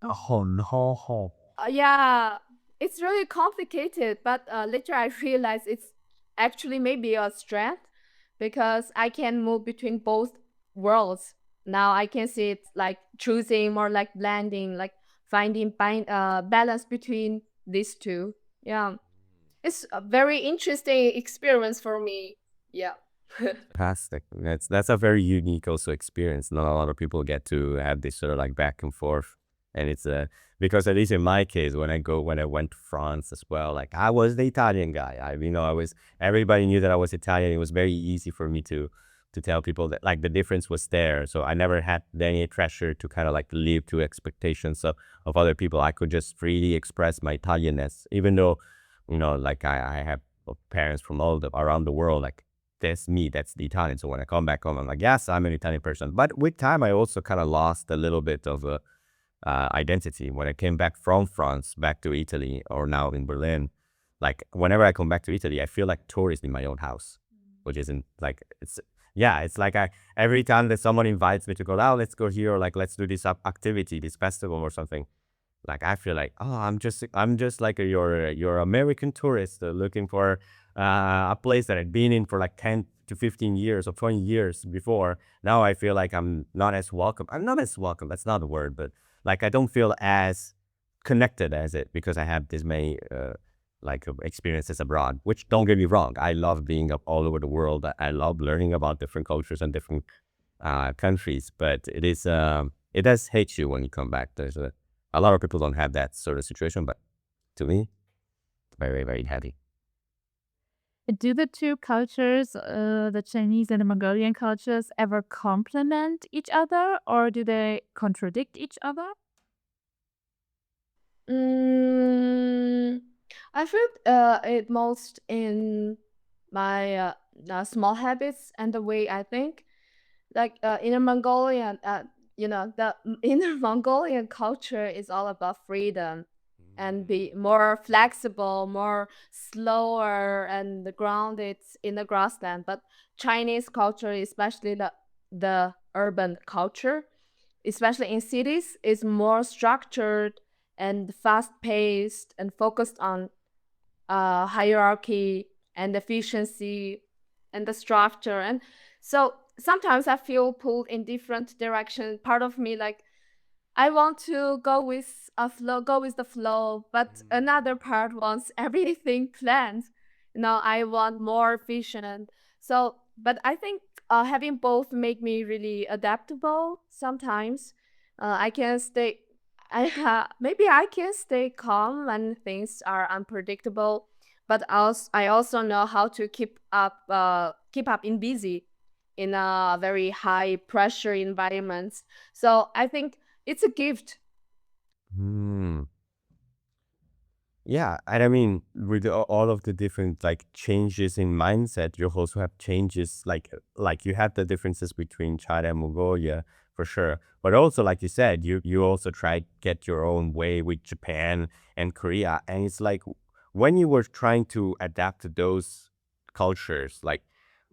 Oh no. Yeah, it's really complicated, but later I realized it's actually maybe a strength, because I can move between both worlds. Now I can see it like choosing, more like blending, like finding balance between these two. Yeah, it's a very interesting experience for me. Yeah. Fantastic. That's a very unique also experience. Not a lot of people get to have this sort of like back and forth. And it's because at least in my case, when I went to France as well, like I was the Italian guy. I was everybody knew that I was Italian. It was very easy for me to tell people that like the difference was there. So I never had any pressure to kind of like live to expectations of other people. I could just freely express my Italianness, even though, like I have parents from around the world, like that's me, that's the Italian. So when I come back home, I'm like, yes, I'm an Italian person. But with time, I also kind of lost a little bit of identity. When I came back from France, back to Italy, or now in Berlin, like whenever I come back to Italy, I feel like tourist in my own house, which isn't like, it's like every time that someone invites me to go, oh, let's go here, or like, let's do this activity, this festival or something. Like I feel like, oh, I'm just like your American tourist looking for a place that I'd been in for like 10 to 15 years or 20 years before. Now I feel like I'm not as welcome. I'm not as welcome. That's not the word, but like I don't feel as connected as it, because I have this many experiences abroad. Which, don't get me wrong, I love being up all over the world. I love learning about different cultures and different countries. But it does hate you when you come back. There's a lot of people don't have that sort of situation, but to me, very, very heavy. Do the two cultures, the Chinese and the Mongolian cultures, ever complement each other, or do they contradict each other? Mm, I feel it most in my small habits and the way I think. Like in a Mongolian, the inner Mongolian culture is all about freedom and be more flexible, more slower and grounded in the grassland. But Chinese culture, especially the urban culture, especially in cities, is more structured and fast paced and focused on hierarchy and efficiency and the structure. And so sometimes I feel pulled in different directions. Part of me, like, I want to go with the flow, but another part wants everything planned. I want more efficient. So, but I think having both make me really adaptable. Sometimes I can stay. Maybe I can stay calm when things are unpredictable, but I also know how to keep up in busy in a very high pressure environments. So I think it's a gift. Hmm. Yeah, and I mean, with all of the different like changes in mindset, you also have changes like you have the differences between China and Mongolia for sure, but also like you said, you also try to get your own way with Japan and Korea, and it's like when you were trying to adapt to those cultures, like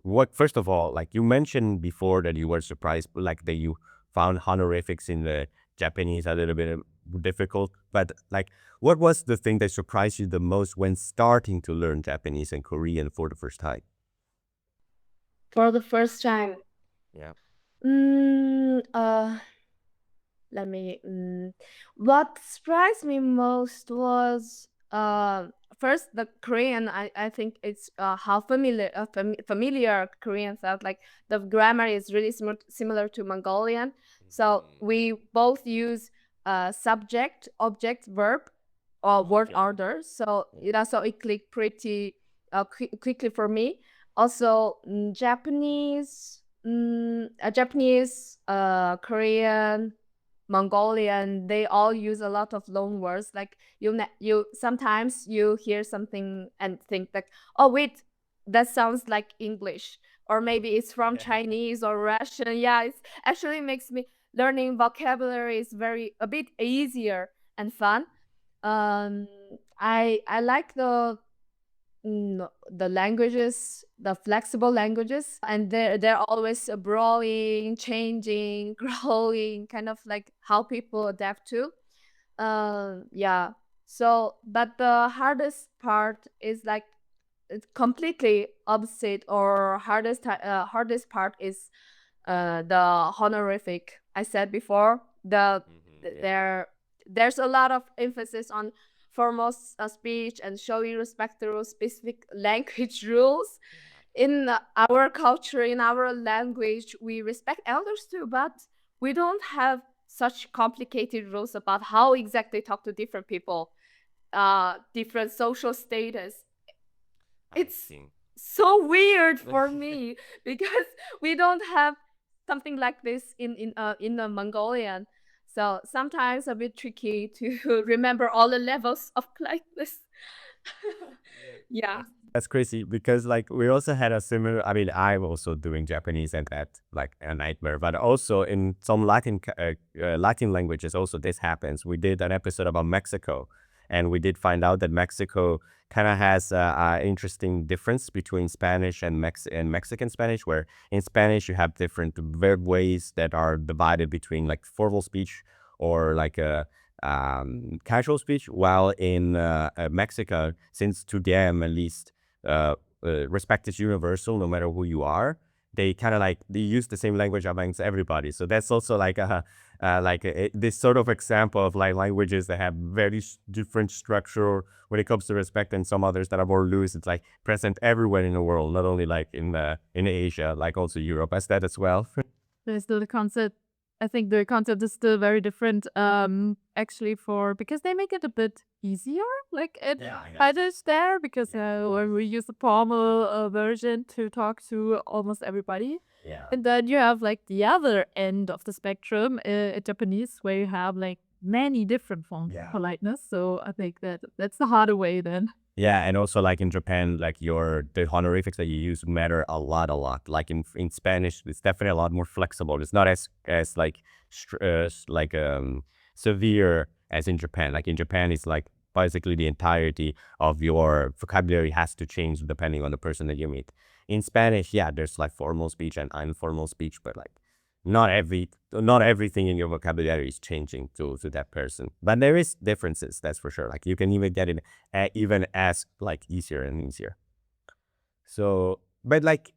what first of all, like you mentioned before that you were surprised, like that you found honorifics in the Japanese a little bit difficult, but like what was the thing that surprised you the most when starting to learn Japanese and Korean for the first time? For the first time. Yeah. Mm, uh, let me. What surprised me most was first the Korean. I think it's how familiar Korean felt. Like the grammar is really similar to Mongolian. So we both use subject, object, verb, or word order. So so it clicked pretty quickly for me. Also, Japanese, Korean, Mongolian, they all use a lot of loan words. Like you sometimes you hear something and think like, oh wait, that sounds like English, or maybe it's from Chinese or Russian. Yeah, it actually makes me learning vocabulary is a bit easier and fun. Um, I like the languages, the flexible languages, and they're always growing, changing, growing, kind of like how people adapt to. Yeah. So, but the hardest part is like it's completely opposite, or hardest part is the honorific. I said before there's a lot of emphasis on formal speech and showing respect through specific language rules. In our culture, in our language, we respect elders too, but we don't have such complicated rules about how exactly talk to different people, different social status. It's so weird for me because we don't have something like this in the Mongolian. So sometimes a bit tricky to remember all the levels of politeness. Yeah. That's crazy because like we also had a similar. I mean, I'm also doing Japanese and that like a nightmare. But also in some Latin languages, also this happens. We did an episode about Mexico, and we did find out that Mexico kind of has a interesting difference between Spanish and Mexican Spanish, where in Spanish you have different verb ways that are divided between like formal speech or like a casual speech, while in Mexico, since to them at least, respect is universal no matter who you are. They kind of like they use the same language amongst everybody. So that's also like this sort of example of like languages that have very different structure when it comes to respect, and some others that are more loose. It's like present everywhere in the world, not only like in Asia, like also Europe as that as well. There's still the concept. I think the concept is still very different. Actually, because they make it a bit easier. Like it is there because when we use the formal version to talk to almost everybody, and then you have like the other end of the spectrum in Japanese, where you have like many different forms of politeness. So I think that's the harder way then. Yeah, and also like in Japan, like the honorifics that you use matter a lot, a lot. Like in Spanish, it's definitely a lot more flexible. It's not as like severe as in Japan. Like in Japan, it's like basically the entirety of your vocabulary has to change depending on the person that you meet. In Spanish, yeah, there's like formal speech and informal speech, but like not everything in your vocabulary is changing to that person. But there is differences, that's for sure. Like you can even get it even as like easier and easier. So, but like,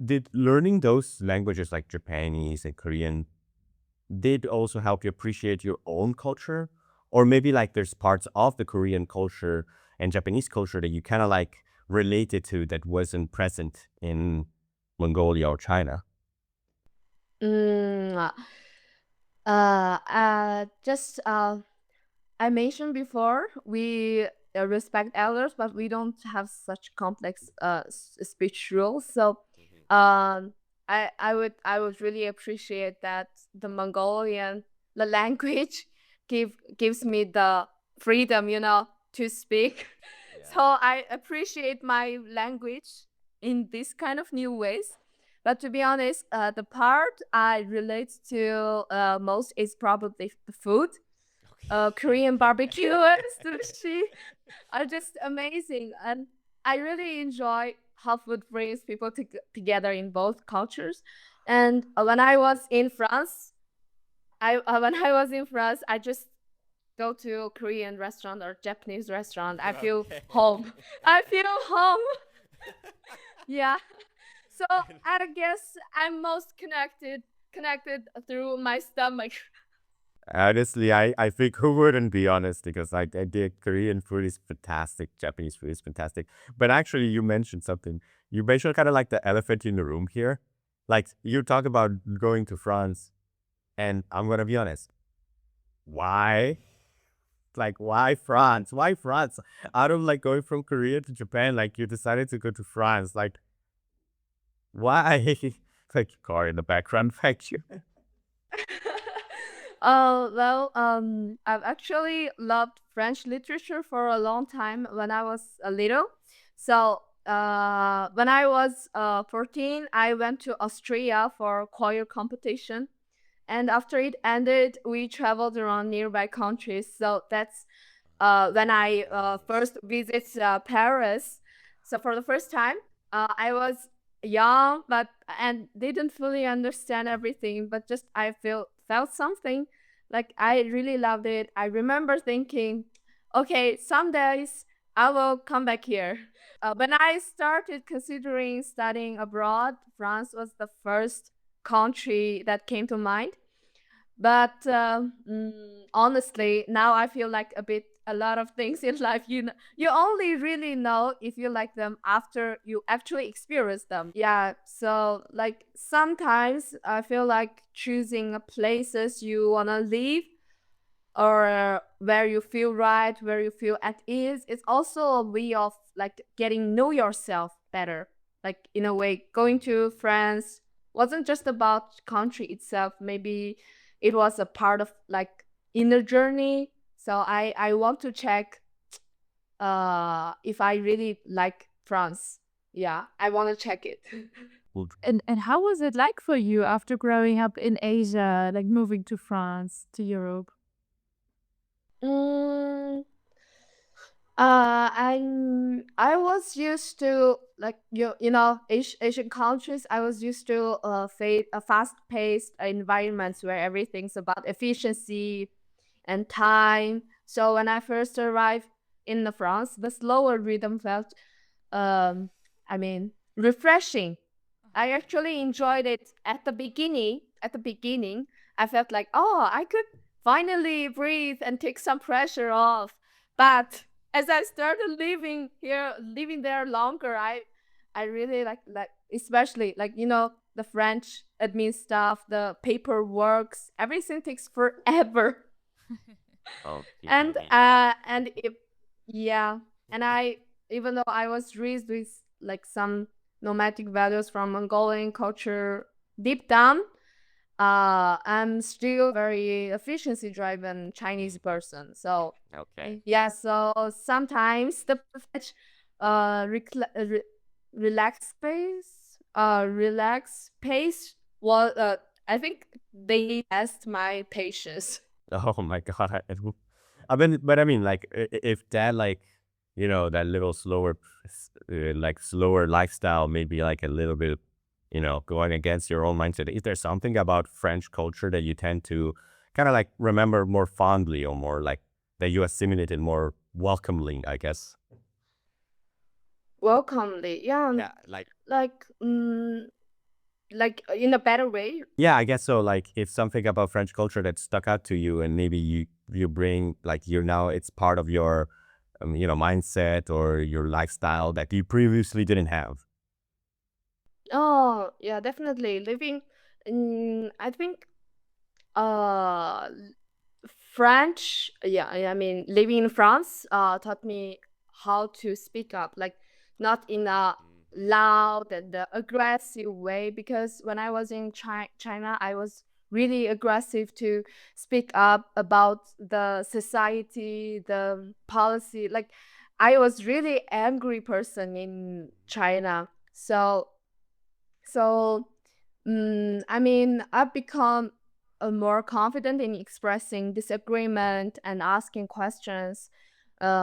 did learning those languages like Japanese and Korean did also help you appreciate your own culture? Or maybe like there's parts of the Korean culture and Japanese culture that you kind of like related to that wasn't present in Mongolia or China? Mm, just I mentioned before, we respect elders, but we don't have such complex speech rules. So, I would really appreciate that the Mongolian the language gives me the freedom, to speak. So I appreciate my language in this kind of new ways. But to be honest, the part I relate to most is probably the food. Korean barbecue and sushi are just amazing, and I really enjoy how food brings people together in both cultures. And when I was in France, I just go to a Korean restaurant or Japanese restaurant. I feel home. I feel home. Yeah. So I guess I'm most connected through my stomach. Honestly, I think who wouldn't be honest because I did Korean food is fantastic, Japanese food is fantastic. But actually, you mentioned something. You mentioned kind of like the elephant in the room here. Like you talk about going to France, and I'm gonna be honest. Why? Like why France? Why France? Out of like going from Korea to Japan, like you decided to go to France. Like why? Like car in the background, thank you. Well, I've actually loved French literature for a long time when I was a little. So, when I was 14, I went to Austria for choir competition. And after it ended, we traveled around nearby countries. So that's when I first visit Paris. So for the first time, I was young, but and didn't fully understand everything. But just I felt something, like I really loved it. I remember thinking, okay, some days I will come back here. When I started considering studying abroad, France was the first country that came to mind. But honestly, now I feel like a lot of things in life you only really know if you like them after you actually experience them. Yeah, so like sometimes I feel like choosing places you wanna live or where you feel right, where you feel at ease, it's also a way of like getting know yourself better. Like in a way, going to France wasn't just about country itself. Maybe it was a part of like inner journey. So I want to check if I really like France. Yeah, I want to check it. And how was it like for you after growing up in Asia, like moving to France, to Europe? Mm, I was used to like Asian countries. I was used to fast-paced environments where everything's about efficiency and time. So when I first arrived in the France, the slower rhythm felt, um, I mean, refreshing. I actually enjoyed it at the beginning. At the beginning, I felt like, oh, I could finally breathe and take some pressure off. But as I started living there longer, I really like especially like the French admin stuff, the paperwork, everything takes forever. And Okay. if yeah, and I even though I was raised with like some nomadic values from Mongolian culture deep down, I'm still very efficiency driven Chinese person. So Okay. yeah, so sometimes the French relax pace was I think they test my patience. Oh my God. But I mean, like, if that, like, that little slower, like, slower lifestyle, maybe like a little bit, going against your own mindset, is there something about French culture that you tend to kind of like remember more fondly or more like that you assimilated more welcomely, I guess? Welcomely, yeah, Yeah, like, like in a better way. yeah, I guess so. Like, if something about French culture that stuck out to you, and maybe you bring like you're now it's part of your mindset or your lifestyle that you previously didn't have. Oh, yeah, definitely. I think, uh, French, yeah, I mean, living in France, taught me how to speak up, like not in a loud and aggressive way. Because when I was in China, I was really aggressive to speak up about the society, the policy. Like, I was really angry person in China. So, I mean, I've become more confident in expressing disagreement and asking questions.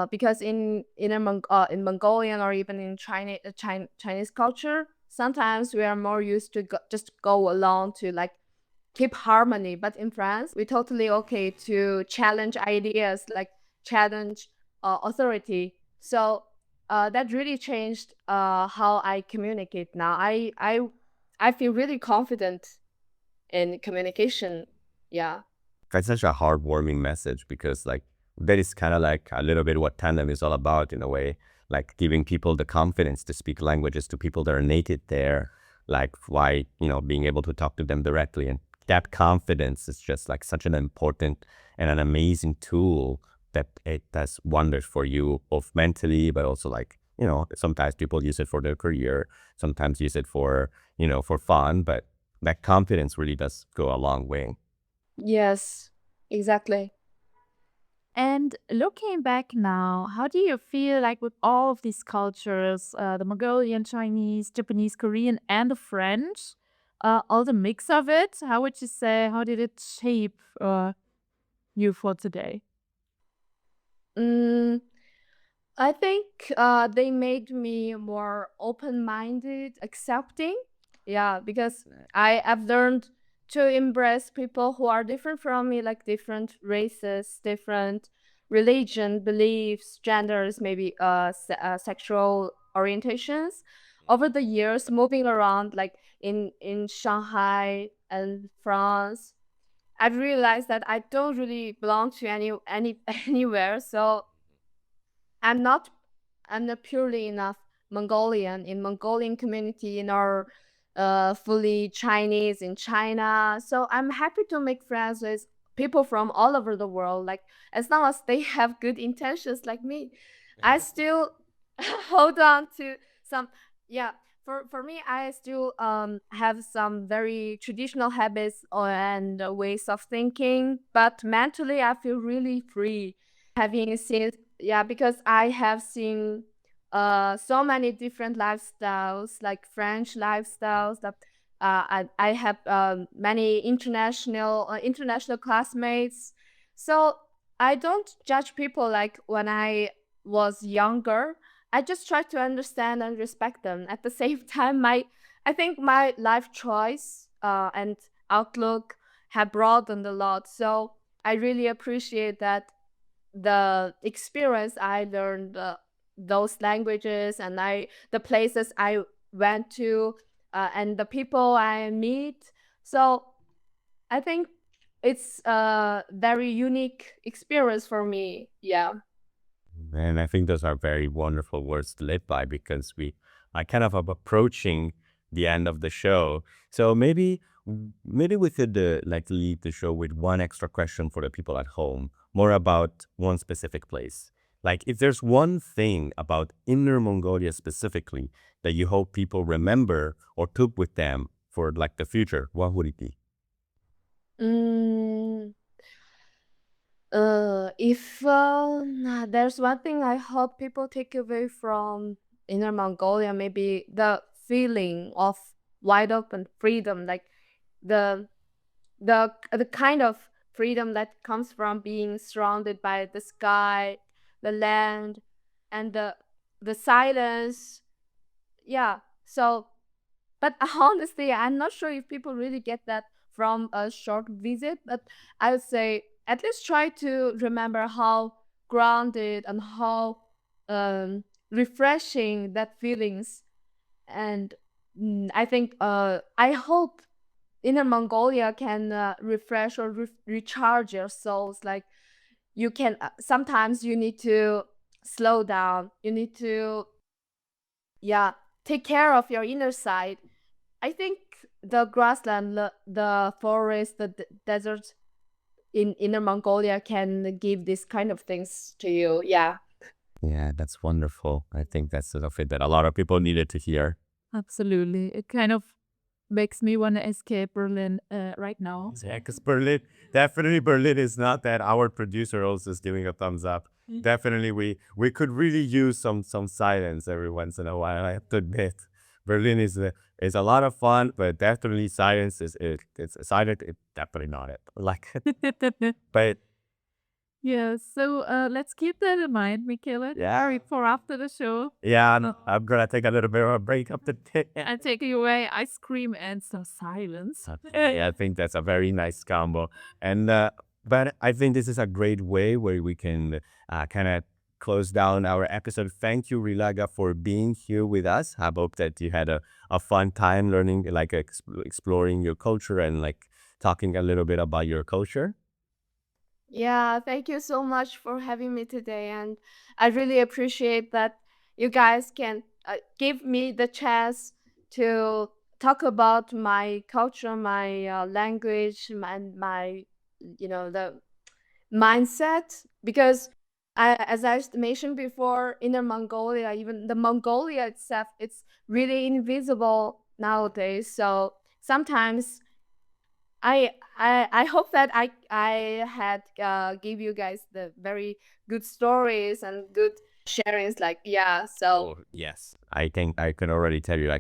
Because in Mongolian or even in Chinese culture, sometimes we are more used to just go along to like keep harmony. But in France, we totally okay to challenge ideas, like challenge authority. So that really changed how I communicate now. I feel really confident in communication. Yeah. that's such a heartwarming message, because like that is kind of like a little bit what Tandem is all about in a way, like giving people the confidence to speak languages to people that are native there, like why, being able to talk to them directly. And that confidence is just like such an important and an amazing tool that it does wonders for you, both mentally, but also like, sometimes people use it for their career, sometimes use it for, for fun, but that confidence really does go a long way. Yes, exactly. And looking back now, how do you feel like with all of these cultures, the Mongolian, Chinese, Japanese, Korean, and the French, all the mix of it, how would you say, how did it shape you for today? Mm, I think they made me more open-minded, accepting. Yeah, because I've learned to embrace people who are different from me, like different races, different religion, beliefs, genders, maybe sexual orientations. Over the years, moving around, like in Shanghai and France, I've realized that I don't really belong to any anywhere. So I'm not I'm not purely enough Mongolian in Mongolian community nor fully Chinese in China. So I'm happy to make friends with people from all over the world. Like as long as they have good intentions like me, I still hold on to some. Yeah, for me, I still have some very traditional habits and ways of thinking, but mentally I feel really free having seen, yeah, because I have seen so many different lifestyles, like French lifestyles. That I have many international classmates, so I don't judge people like when I was younger. I just try to understand and respect them. At the same time, I think my life choice and outlook have broadened a lot. So I really appreciate that the experience I learned those languages and the places I went to and the people I meet. So I think it's a very unique experience for me. Yeah. And I think those are very wonderful words to live by, because we are kind of approaching the end of the show. So maybe we could like leave the show with one extra question for the people at home, more about one specific place. Like if there's one thing about Inner Mongolia specifically that you hope people remember or took with them for like the future, what would it be? Mm, if there's one thing I hope people take away from Inner Mongolia, maybe the feeling of wide open freedom, like the the kind of freedom that comes from being surrounded by the sky, the land, and the silence. Yeah. So, but honestly, I'm not sure if people really get that from a short visit. But I would say at least try to remember how grounded and how refreshing that feelings. And I think I hope Inner Mongolia can refresh or recharge your souls. Like you can sometimes you need to slow down. You need to, yeah, take care of your inner side. I think the grassland, the forest, the desert in Inner Mongolia can give these kind of things to you. Yeah. Yeah, that's wonderful. I think that's sort of it that a lot of people needed to hear. Absolutely. It kind of makes me want to escape Berlin right now. Yeah, because Berlin is not that. Our producer also is giving a thumbs up. Definitely, we could really use some silence every once in a while. I have to admit, Berlin is a lot of fun, but definitely silence it's silent. It's definitely not it. Like, but Yeah, so let's keep that in mind, Michele. yeah, For after the show, yeah. No, I'm gonna take a little bit of a break up the day. and take you away ice cream and some silence. Yeah, I think that's a very nice combo. And but I think this is a great way where we can kind of close down our episode. Thank you, Wurilaga, for being here with us. I hope that you had a fun time learning, like exploring your culture and like talking a little bit about your culture. Yeah, thank you so much for having me today. And I really appreciate that you guys can give me the chance to talk about my culture, my language, my, the mindset. Because as I mentioned before, Inner Mongolia, even the Mongolia itself, it's really invisible nowadays. So sometimes I hope that I had give you guys the very good stories and good sharings. Like, yeah, so Oh, yes. I think I can already tell you,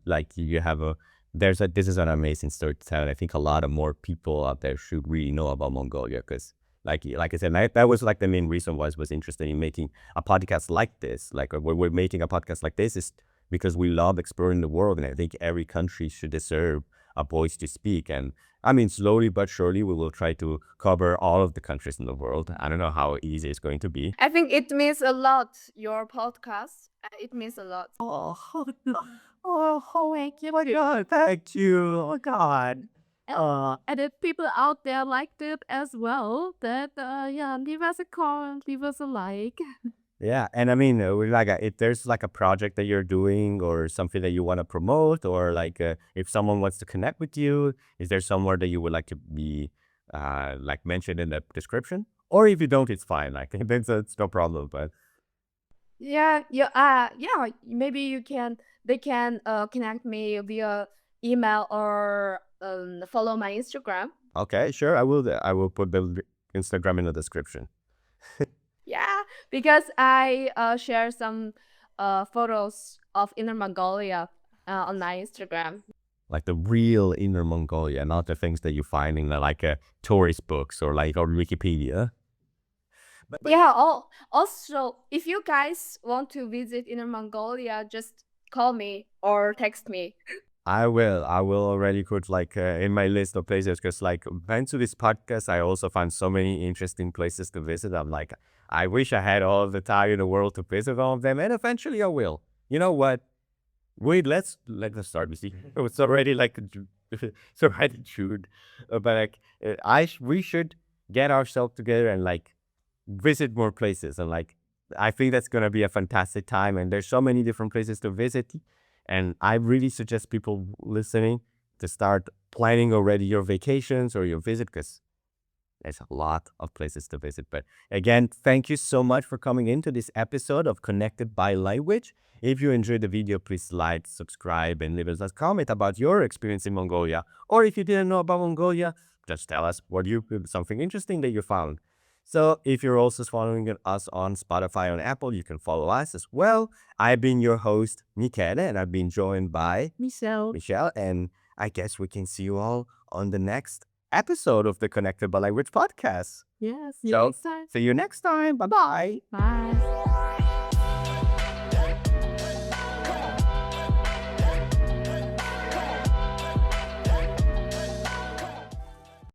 like you have a this is an amazing story to tell. And I think a lot of more people out there should really know about Mongolia because like I said, that was like the main reason why I was interested in making a podcast like this. Like when we're making a podcast like this is because we love exploring the world, and I think every country should deserve a voice to speak. And I mean, slowly but surely, we will try to cover all of the countries in the world. I don't know how easy it's going to be. I think it means a lot. Your podcast, it means a lot. Oh, thank you. Oh my God, thank you. Oh my God. And if people out there liked it as well, that yeah, leave us a comment, leave us a like. Yeah, and I mean, if there's like a project that you're doing or something that you want to promote, or like if someone wants to connect with you, is there somewhere that you would like to be like mentioned in the description? Or if you don't, it's fine. Like it's no problem. But Yeah, yeah, yeah. Maybe you can. They can connect me via email or follow my Instagram. okay, sure, I will. I will put the Instagram in the description. Yeah, because I share some photos of Inner Mongolia on my Instagram. Like the real Inner Mongolia, not the things that you find in like tourist books or like on Wikipedia. But Yeah. Also, if you guys want to visit Inner Mongolia, just call me or text me. I will. I will already put like in my list of places because like thanks to this podcast, I also find so many interesting places to visit. I'm like, I wish I had all the time in the world to visit all of them, and eventually I will. You know what? Wait, let's start with it's already like it's already June, but like we should get ourselves together and like visit more places, and like I think that's gonna be a fantastic time. And there's so many different places to visit, and I really suggest people listening to start planning already your vacations or your visit because there's a lot of places to visit. But again, thank you so much for coming into this episode of Connected by Language. If you enjoyed the video, please like, subscribe, and leave us a comment about your experience in Mongolia. Or if you didn't know about Mongolia, just tell us something interesting that you found. So if you're also following us on Spotify and Apple, you can follow us as well. I've been your host, Michele, and I've been joined by Michelle, and I guess we can see you all on the next episode of the Connected by Language podcast. Yes, see you So, next time. see you next time. Bye bye. Bye.